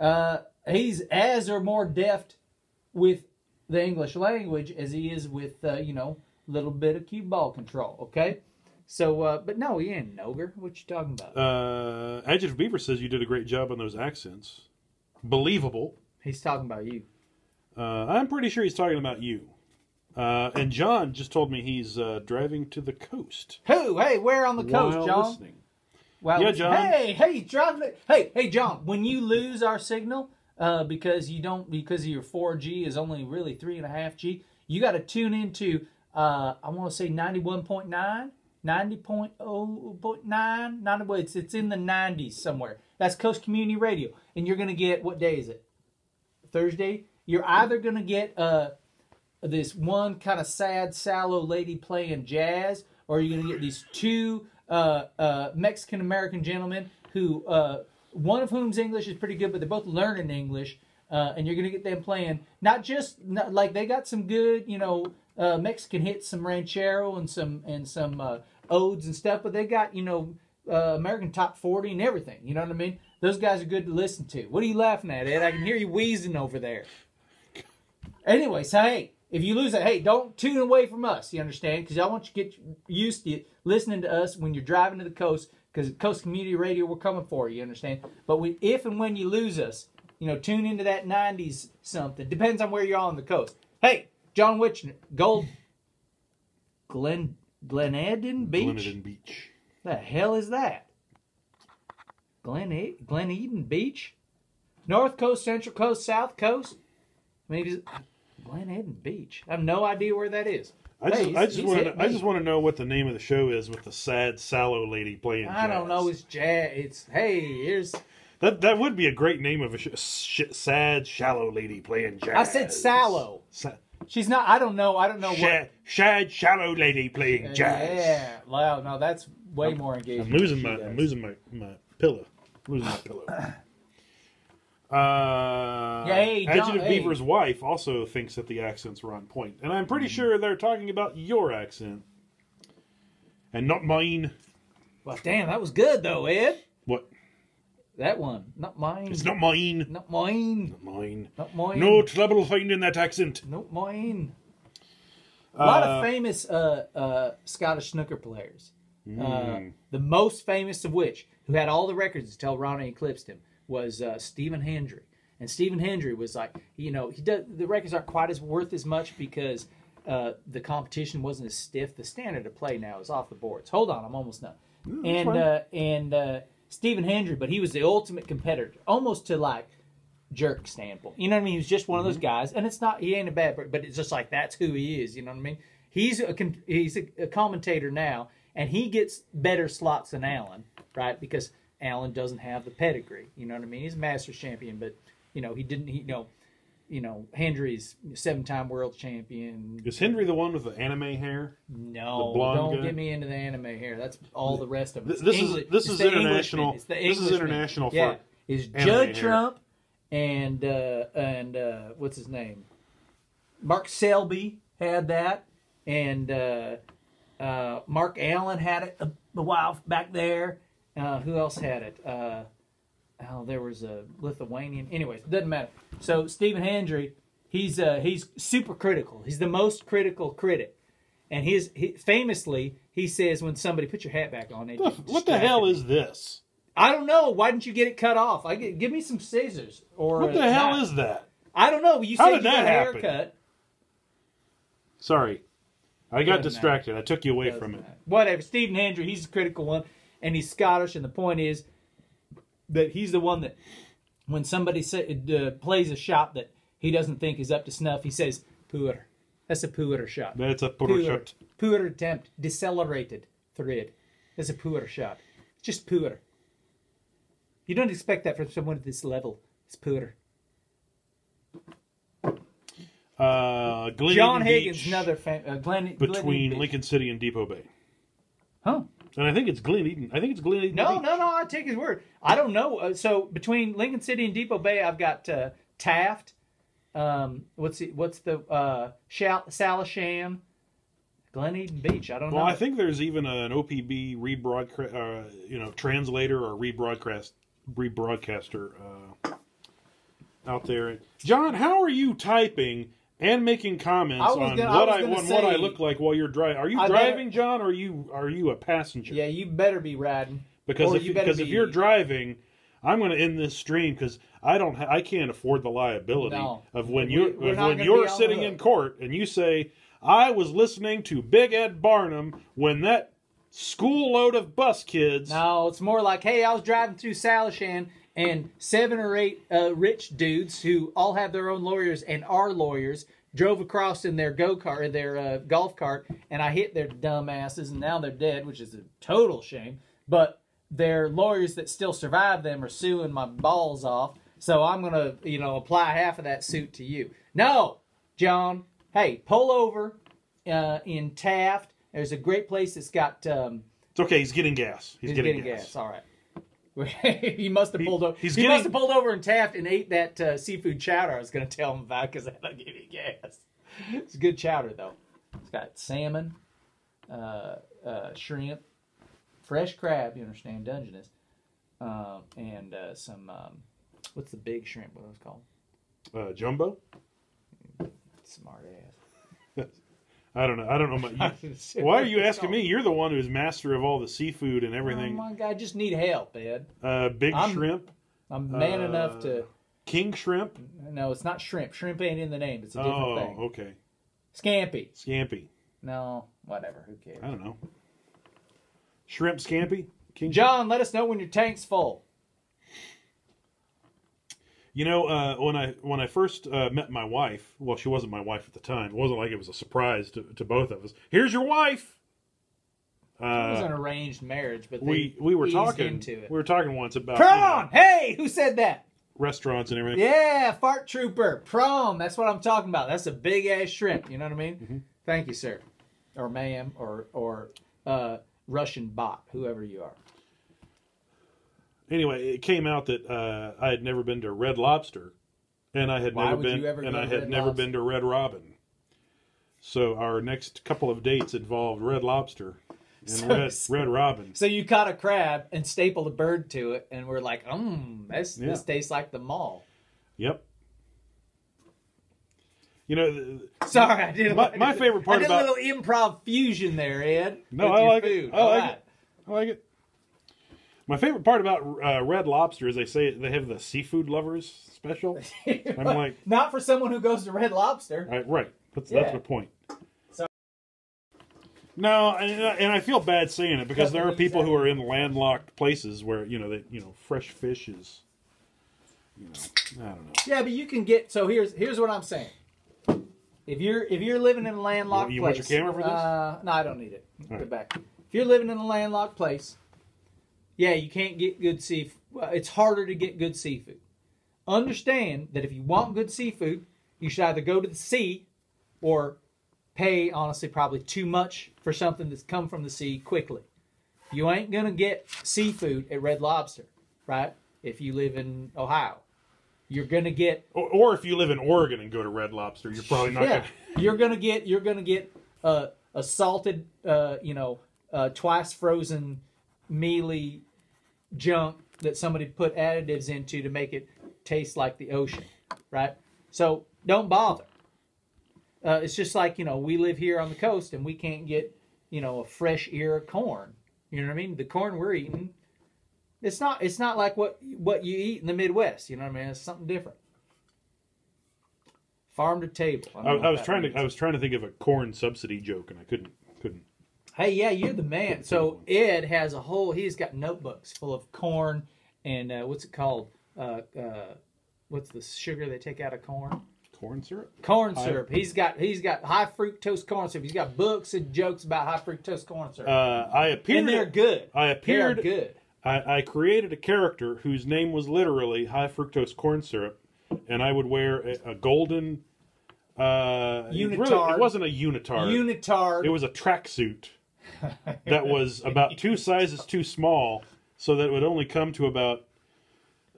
Speaker 3: All right. He's as or more deft with the English language as he is with little bit of cue ball control. Okay. So, but no, he ain't an ogre. What you talking about?
Speaker 2: Adjective Beaver says you did a great job on those accents. Believable.
Speaker 3: He's talking about you.
Speaker 2: I'm pretty sure he's talking about you. And John just told me he's driving to the coast.
Speaker 3: Who? Hey, where on the coast, John?
Speaker 2: Listening.
Speaker 3: Well,
Speaker 2: yeah, John.
Speaker 3: Hey, driving. Hey, John. When you lose our signal, because of your 4G is only really 3.5G, you got to tune into I want to say 91.9. 90.0.9, it's in the 90s somewhere. That's Coast Community Radio. And you're going to get, what day is it? Thursday? You're either going to get this one kind of sad, sallow lady playing jazz, or you're going to get these two Mexican-American gentlemen who, one of whom's English is pretty good, but they're both learning English. And you're going to get them playing, like they got some good, Mexican hits, some ranchero and some odes and stuff, but they got, American top 40 and everything. You know what I mean? Those guys are good to listen to. What are you laughing at, Ed? I can hear you wheezing over there. Anyway, so hey, if you lose that, hey, don't tune away from us, you understand? Because I want you to get used to listening to us when you're driving to the coast, because Coast Community Radio, we're coming for you understand? But if and when you lose us, tune into that 90s something. Depends on where you're on the coast. Hey, John Witchner, Gleneden Beach.
Speaker 2: Gleneden Beach.
Speaker 3: The hell is that? Glen Eden Beach? North Coast, Central Coast, South Coast? Maybe Glen Eden Beach. I have no idea where that is.
Speaker 2: I just want to know what the name of the show is with the sad, sallow lady playing jazz.
Speaker 3: I don't know. It's jazz. It's, hey, here's...
Speaker 2: That would be a great name of a sad, shallow lady playing jazz.
Speaker 3: I said sallow. She's not, I don't know what...
Speaker 2: Sad, shallow lady playing jazz.
Speaker 3: Yeah, wow, no, that's way more engaging.
Speaker 2: I'm losing my pillow. Losing my pillow. Adjutant Beaver's wife also thinks that the accents were on point. And I'm pretty sure they're talking about your accent. And not mine.
Speaker 3: Well, damn, that was good, though, Ed.
Speaker 2: What?
Speaker 3: That one. Not mine.
Speaker 2: It's not mine.
Speaker 3: Not mine.
Speaker 2: Not mine.
Speaker 3: Not mine.
Speaker 2: No trouble finding that accent.
Speaker 3: Not mine. A lot of famous Scottish snooker players. The most famous of which, who had all the records until Ronnie eclipsed him, was Stephen Hendry. And Stephen Hendry was like, the records aren't quite as worth as much because the competition wasn't as stiff. The standard of play now is off the boards. Hold on, I'm almost done. Stephen Hendry, but he was the ultimate competitor, almost to like Jerk standpoint. You know what I mean? He was just one of those guys, and he ain't a bad, but it's just like that's who he is. You know what I mean? He's a commentator now, and he gets better slots than Alan, right? Because Alan doesn't have the pedigree. You know what I mean? He's a Masters champion, but he didn't. Hendry's 7-time world champion.
Speaker 2: Is Hendry the one with the anime hair?
Speaker 3: No,
Speaker 2: the blonde
Speaker 3: don't
Speaker 2: guy?
Speaker 3: get me into the anime hair. That's all the rest of it.
Speaker 2: This is international.
Speaker 3: It's the
Speaker 2: this is international.
Speaker 3: Yeah, is Judd Trump and what's his name? Mark Selby had that, and Mark Allen had it a while back there. Who else had it? There was a Lithuanian. Anyways, it doesn't matter. So Stephen Hendry, he's super critical. He's the most critical critic, and famously he says when somebody put your hat back on,
Speaker 2: what the hell is this?
Speaker 3: I don't know. Why didn't you get it cut off? Give me some scissors or
Speaker 2: what the hell is that?
Speaker 3: I don't know. You
Speaker 2: How
Speaker 3: said
Speaker 2: did
Speaker 3: you got
Speaker 2: that
Speaker 3: a
Speaker 2: happen?
Speaker 3: haircut.
Speaker 2: Sorry, I got distracted. I took you away from it.
Speaker 3: Whatever. Stephen Hendry, he's a critical one, and he's Scottish. And the point is that he's the one that, when somebody plays a shot that he doesn't think is up to snuff, he says, "Poor." That's a poor shot.
Speaker 2: That's a poor shot.
Speaker 3: Poor attempt. Decelerated thread. That's a poor shot. Just poor. You don't expect that from someone at this level. It's poor. John Higgins,
Speaker 2: Beach,
Speaker 3: another
Speaker 2: between Lincoln City and Depot Bay.
Speaker 3: Huh?
Speaker 2: And I think it's Glen Eden. No, Beach.
Speaker 3: I take his word. I don't know. So between Lincoln City and Depot Bay, I've got Taft. What's the Salisham? Glen Eden Beach. I don't know.
Speaker 2: Well, I think there's even an OPB translator or rebroadcaster out there. John, how are you typing and making comments on what I look like while you're driving? Are you driving, John, or are you a passenger?
Speaker 3: Yeah, you better be riding.
Speaker 2: Because if you're driving, I'm going to end this stream because I can't afford the liability of when you're sitting in court and you say, I was listening to Big Ed Barnum when that school load of bus kids.
Speaker 3: No, it's more like, hey, I was driving through Salishan and 7 or 8 rich dudes who all have their own lawyers and are lawyers drove across in their go-kart, their golf cart, and I hit their dumb asses, and now they're dead, which is a total shame. But their lawyers that still survive them are suing my balls off, so I'm going to, apply half of that suit to you. No, John. Hey, pull over in Taft. There's a great place that's got...
Speaker 2: it's okay. He's getting gas. He's getting gas.
Speaker 3: All right. He must have pulled over. He must have pulled over in Taft and ate that seafood chowder I was going to tell him about because that'll give you gas. It's a good chowder, though. It's got salmon, shrimp, fresh crab, you understand, Dungeness, and some... what's the big shrimp? What was it called?
Speaker 2: Jumbo?
Speaker 3: Smart ass.
Speaker 2: I don't know. Why are you asking me? You're the one who's master of all the seafood and everything.
Speaker 3: Oh my God, I just need help, Ed.
Speaker 2: Shrimp.
Speaker 3: I'm man enough to...
Speaker 2: King shrimp?
Speaker 3: No, it's not shrimp. Shrimp ain't in the name. It's a different thing.
Speaker 2: Oh, okay.
Speaker 3: Scampi.
Speaker 2: Scampi.
Speaker 3: No, whatever. Who cares?
Speaker 2: I don't know. Shrimp scampi. King
Speaker 3: John, let us know when your tank's full.
Speaker 2: You know, when I first met my wife, well, she wasn't my wife at the time. It wasn't like it was a surprise to both of us. Here's your wife.
Speaker 3: It was an arranged marriage, but
Speaker 2: we were talking
Speaker 3: into it.
Speaker 2: We were talking once about
Speaker 3: Prawn. Hey, who said that?
Speaker 2: Restaurants and everything.
Speaker 3: Yeah, fart trooper, prawn. That's what I'm talking about. That's a big ass shrimp. You know what I mean?
Speaker 2: Mm-hmm.
Speaker 3: Thank you, sir, or ma'am, or Russian bot, whoever you are.
Speaker 2: Anyway, it came out that I had never been to Red Lobster, and I had never been to Red Robin. So our next couple of dates involved Red Lobster and Red Robin.
Speaker 3: So you caught a crab and stapled a bird to it, and we're like, this tastes like the mall.
Speaker 2: Yep. You know,
Speaker 3: sorry, I did
Speaker 2: my favorite part about
Speaker 3: a little improv fusion there, Ed.
Speaker 2: No, I like it. I like it. My favorite part about Red Lobster is they say they have the seafood lovers special. I'm like,
Speaker 3: not for someone who goes to Red Lobster.
Speaker 2: Right. That's my point. No, and I feel bad saying it because there are people who are in landlocked places where fresh fish is. I don't know.
Speaker 3: Yeah, but you can get. So here's what I'm saying. If you're living in a landlocked place,
Speaker 2: you want your camera for this?
Speaker 3: No, I don't need it.
Speaker 2: All
Speaker 3: Get
Speaker 2: right.
Speaker 3: back. If you're living in a landlocked place, yeah, you can't get good seafood. Well, it's harder to get good seafood. Understand that if you want good seafood, you should either go to the sea or pay, honestly, probably too much for something that's come from the sea quickly. You ain't going to get seafood at Red Lobster, right? If you live in Ohio. You're going to get...
Speaker 2: Or if you live in Oregon and go to Red Lobster, you're probably not going to...
Speaker 3: You're going to get a salted, twice frozen, mealy junk that somebody put additives into to make it taste like the ocean, right? So don't bother. It's just like, we live here on the coast and we can't get, a fresh ear of corn. You know what I mean? The corn we're eating, it's not like what you eat in the Midwest. You know what I mean? It's something different. Farm to table.
Speaker 2: I was trying to think of a corn subsidy joke and I couldn't.
Speaker 3: Hey, yeah, you're the man. So Ed has he's got notebooks full of corn and what's it called? What's the sugar they take out of corn?
Speaker 2: Corn syrup.
Speaker 3: Corn syrup. He's got high fructose corn syrup. He's got books and jokes about high fructose corn syrup. And they're good. They're good.
Speaker 2: I created a character whose name was literally high fructose corn syrup, and I would wear a golden unitard. It wasn't a unitard.
Speaker 3: Unitard.
Speaker 2: It was a tracksuit that was about 2 sizes too small, so that it would only come to about.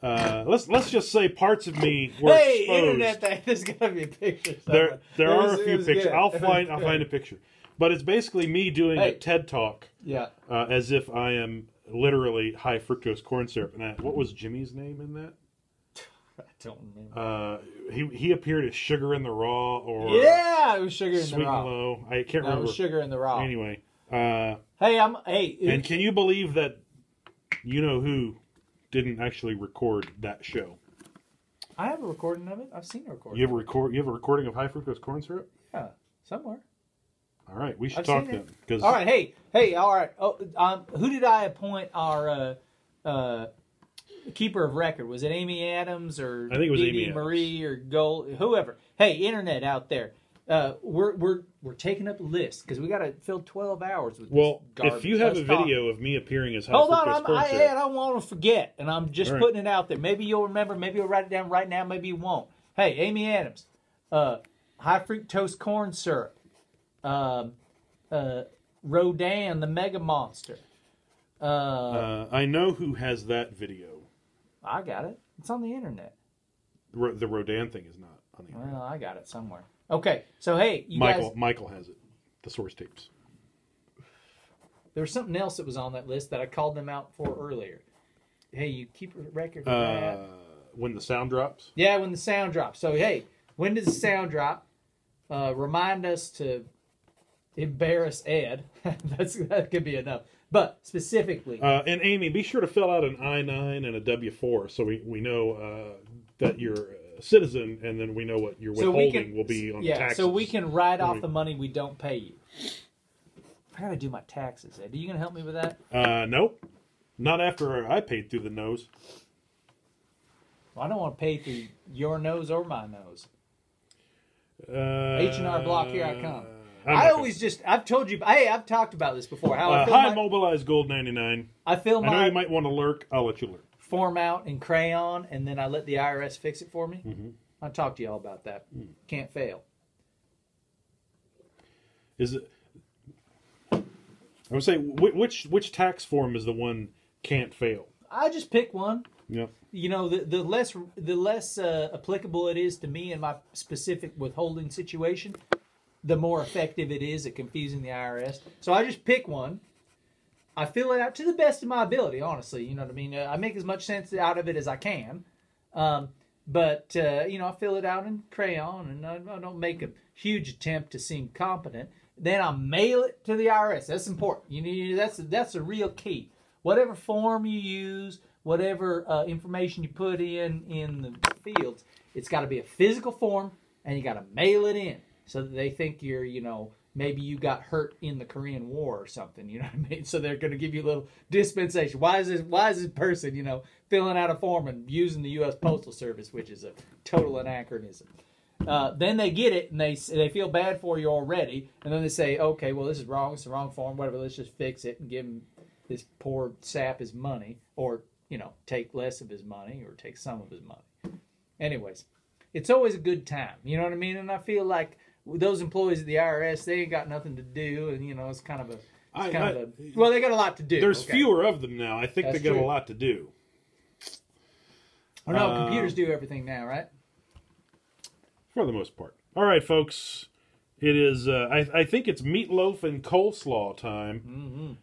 Speaker 2: Let's just say parts of me were exposed.
Speaker 3: Internet thing. There's gotta be a picture.
Speaker 2: There are a few pictures. Good. I'll find a picture. But it's basically me doing a TED talk.
Speaker 3: Yeah.
Speaker 2: As if I am literally high fructose corn syrup. And what was Jimmy's name in that?
Speaker 3: I don't remember.
Speaker 2: He appeared as Sugar in the Raw or
Speaker 3: it was Sugar in the
Speaker 2: Sweet
Speaker 3: Raw.
Speaker 2: and Low. I can't remember.
Speaker 3: It was Sugar in the Raw.
Speaker 2: Anyway.
Speaker 3: And
Speaker 2: can you believe that who didn't actually record that show?
Speaker 3: I have a recording of it. I've seen a recording.
Speaker 2: You have a recording of high fructose corn syrup?
Speaker 3: Yeah, somewhere.
Speaker 2: All right, we should talk then.
Speaker 3: All right, hey, all right. Oh, who did I appoint our keeper of record? Was it Amy Adams or
Speaker 2: I think it was
Speaker 3: Dee
Speaker 2: Amy
Speaker 3: Marie or Gold? Whoever. Hey, internet out there. We're taking up a list because we got to fill 12 hours with this garbage.
Speaker 2: If you have a video of me appearing as high
Speaker 3: hold
Speaker 2: fructose
Speaker 3: on,
Speaker 2: corn syrup,
Speaker 3: I don't want to forget, and I'm just putting it out there. Maybe you'll remember. Maybe you'll write it down right now. Maybe you won't. Hey, Amy Adams, high fructose corn syrup. Rodan, the Mega Monster.
Speaker 2: I know who has that video.
Speaker 3: I got it. It's on the internet.
Speaker 2: The Rodan thing is not on the internet.
Speaker 3: Well, I got it somewhere. Okay, so hey,
Speaker 2: Michael has it. The source tapes.
Speaker 3: There was something else that was on that list that I called them out for earlier. Hey, you keep a record of that.
Speaker 2: When the sound drops?
Speaker 3: Yeah, when the sound drops. So hey, when does the sound drop? Remind us to embarrass Ed. That could be enough. But specifically,
Speaker 2: and Amy, be sure to fill out an I-9 and a W-4 so we know that you're a citizen, and then we know what your withholding will be on the taxes.
Speaker 3: So we can write off the money we don't pay you. I gotta do my taxes. Ed, are you gonna help me with that?
Speaker 2: Nope. Not after I paid through the nose.
Speaker 3: Well, I don't want to pay through your nose or my nose. H&R Block, here I come. I've told you, hey, I've talked about this before. How I fill
Speaker 2: hi, Mobilized Gold 99.
Speaker 3: I fill
Speaker 2: I know you might want to lurk. I'll let you lurk.
Speaker 3: Form out in crayon, and then I let the IRS fix it for me.
Speaker 2: Mm-hmm.
Speaker 3: I'll talk to y'all about that. Can't fail.
Speaker 2: Is it? I would say which tax form is the one can't fail?
Speaker 3: I just pick one.
Speaker 2: Yep.
Speaker 3: You know, the less applicable it is to me in my specific withholding situation, the more effective it is at confusing the IRS. So I just pick one. I fill it out to the best of my ability, honestly. You know what I mean? I make as much sense out of it as I can. But you know, I fill it out in crayon, and I don't make a huge attempt to seem competent. Then I mail it to the IRS. That's important. You need that's a real key. Whatever form you use, whatever information you put in the fields, it's got to be a physical form, and you got to mail it in so that they think you're, you know, maybe you got hurt in the Korean War or something. You know what I mean? So they're going to give you a little dispensation. Why is this person, you know, filling out a form and using the U.S. Postal Service, which is a total anachronism? Then they get it, and they feel bad for you already, and then they say, okay, well, this is wrong. It's the wrong form. Whatever. Let's just fix it and give him this poor sap his money, or, you know, take less of his money or take some of his money. Anyways, it's always a good time. You know what I mean? And I feel like those employees at the IRS, they ain't got nothing to do, and, you know, it's kind of a, well, they got a lot to do.
Speaker 2: There's fewer of them now. I think they got a lot to do.
Speaker 3: Oh, no, computers do everything now, right?
Speaker 2: For the most part. All right, folks. It is, I think it's meatloaf and coleslaw time,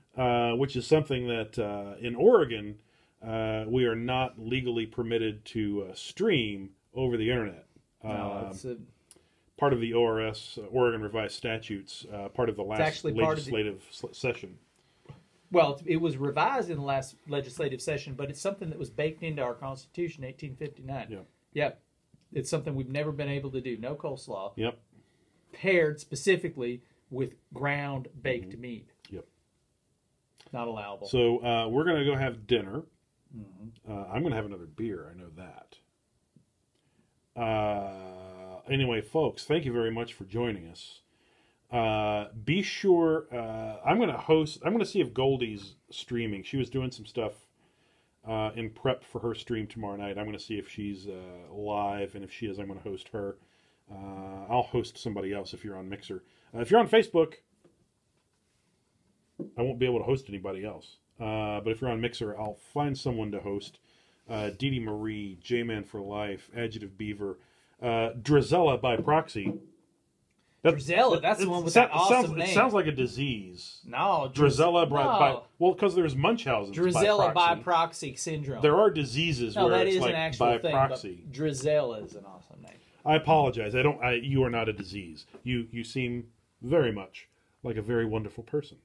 Speaker 2: which is something that in Oregon, we are not legally permitted to stream over the internet.
Speaker 3: No, it's
Speaker 2: part of the ORS, Oregon Revised Statutes, part of the last legislative session.
Speaker 3: Well, it was revised in the last legislative session, but it's something that was baked into our Constitution, 1859.
Speaker 2: Yep.
Speaker 3: Yep. It's something we've never been able to do. No coleslaw.
Speaker 2: Yep.
Speaker 3: Paired specifically with ground baked meat.
Speaker 2: Yep.
Speaker 3: Not allowable.
Speaker 2: So we're going to go have dinner. I'm going to have another beer. I know that. Anyway, folks, thank you very much for joining us. Be sure, I'm going to see if Goldie's streaming. She was doing some stuff in prep for her stream tomorrow night. I'm going to see if she's live, and if she is, I'm going to host her. I'll host somebody else if you're on Mixer. If you're on Facebook, I won't be able to host anybody else. But if you're on Mixer, I'll find someone to host. Dee Dee Marie, J-Man for Life, Adjective Beaver, Drizella by proxy.
Speaker 3: Drizella, that's the one with that awesome name.
Speaker 2: It sounds like a disease.
Speaker 3: No.
Speaker 2: Drizella by... Well, because there's Munchausen's
Speaker 3: Drizella by proxy syndrome.
Speaker 2: There are diseases where it's like by proxy.
Speaker 3: But Drizella is an awesome name.
Speaker 2: I apologize. You are not a disease. You seem very much like a very wonderful person.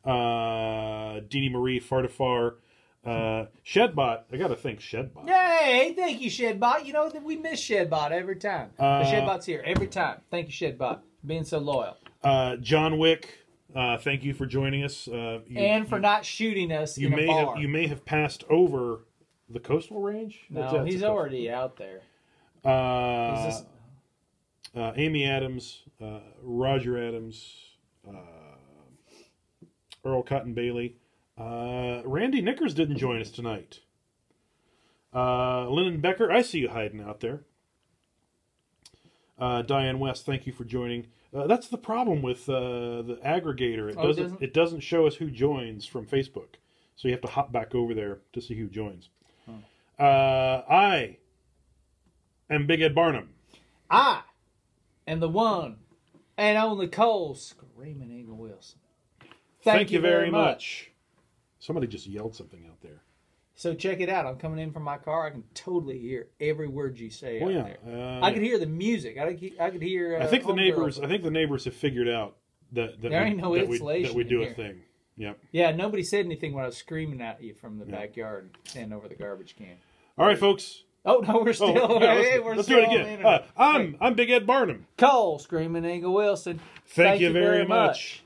Speaker 2: Dee Dee Marie, Fartifar, Shedbot. I got to thank Shedbot.
Speaker 3: Yay! Thank you, Shedbot. You know that we miss Shedbot every time. Shedbot's here every time. Thank you, Shedbot, for being so loyal.
Speaker 2: John Wick, thank you for joining us.
Speaker 3: And for not shooting us in a bar.
Speaker 2: You may have passed over the coastal range.
Speaker 3: No, he's already out there.
Speaker 2: Amy Adams, Roger Adams, Earl Cotton Bailey. Randy Nickers didn't join us tonight. Lennon Becker, I see you hiding out there. Diane West, thank you for joining. That's the problem with the aggregator. It doesn't show us who joins from Facebook, so you have to hop back over there to see who joins. I am Big Ed Barnum.
Speaker 3: I am the one and only Cole Screaming Eagle Wilson. Thank you very much.
Speaker 2: Somebody just yelled something out there.
Speaker 3: So check it out. I'm coming in from my car. I can totally hear every word you say out there. I can hear the music. I could hear.
Speaker 2: I think the neighbors have figured out that
Speaker 3: there ain't no insulation
Speaker 2: that we do
Speaker 3: in
Speaker 2: a thing. Yep.
Speaker 3: Yeah. Nobody said anything when I was screaming at you from the backyard, standing over the garbage can.
Speaker 2: All right, folks.
Speaker 3: Oh no, we're still.
Speaker 2: Let's do it again. I'm Big Ed Barnum.
Speaker 3: Cole Screaming Eagle Wilson.
Speaker 2: Thank you very much.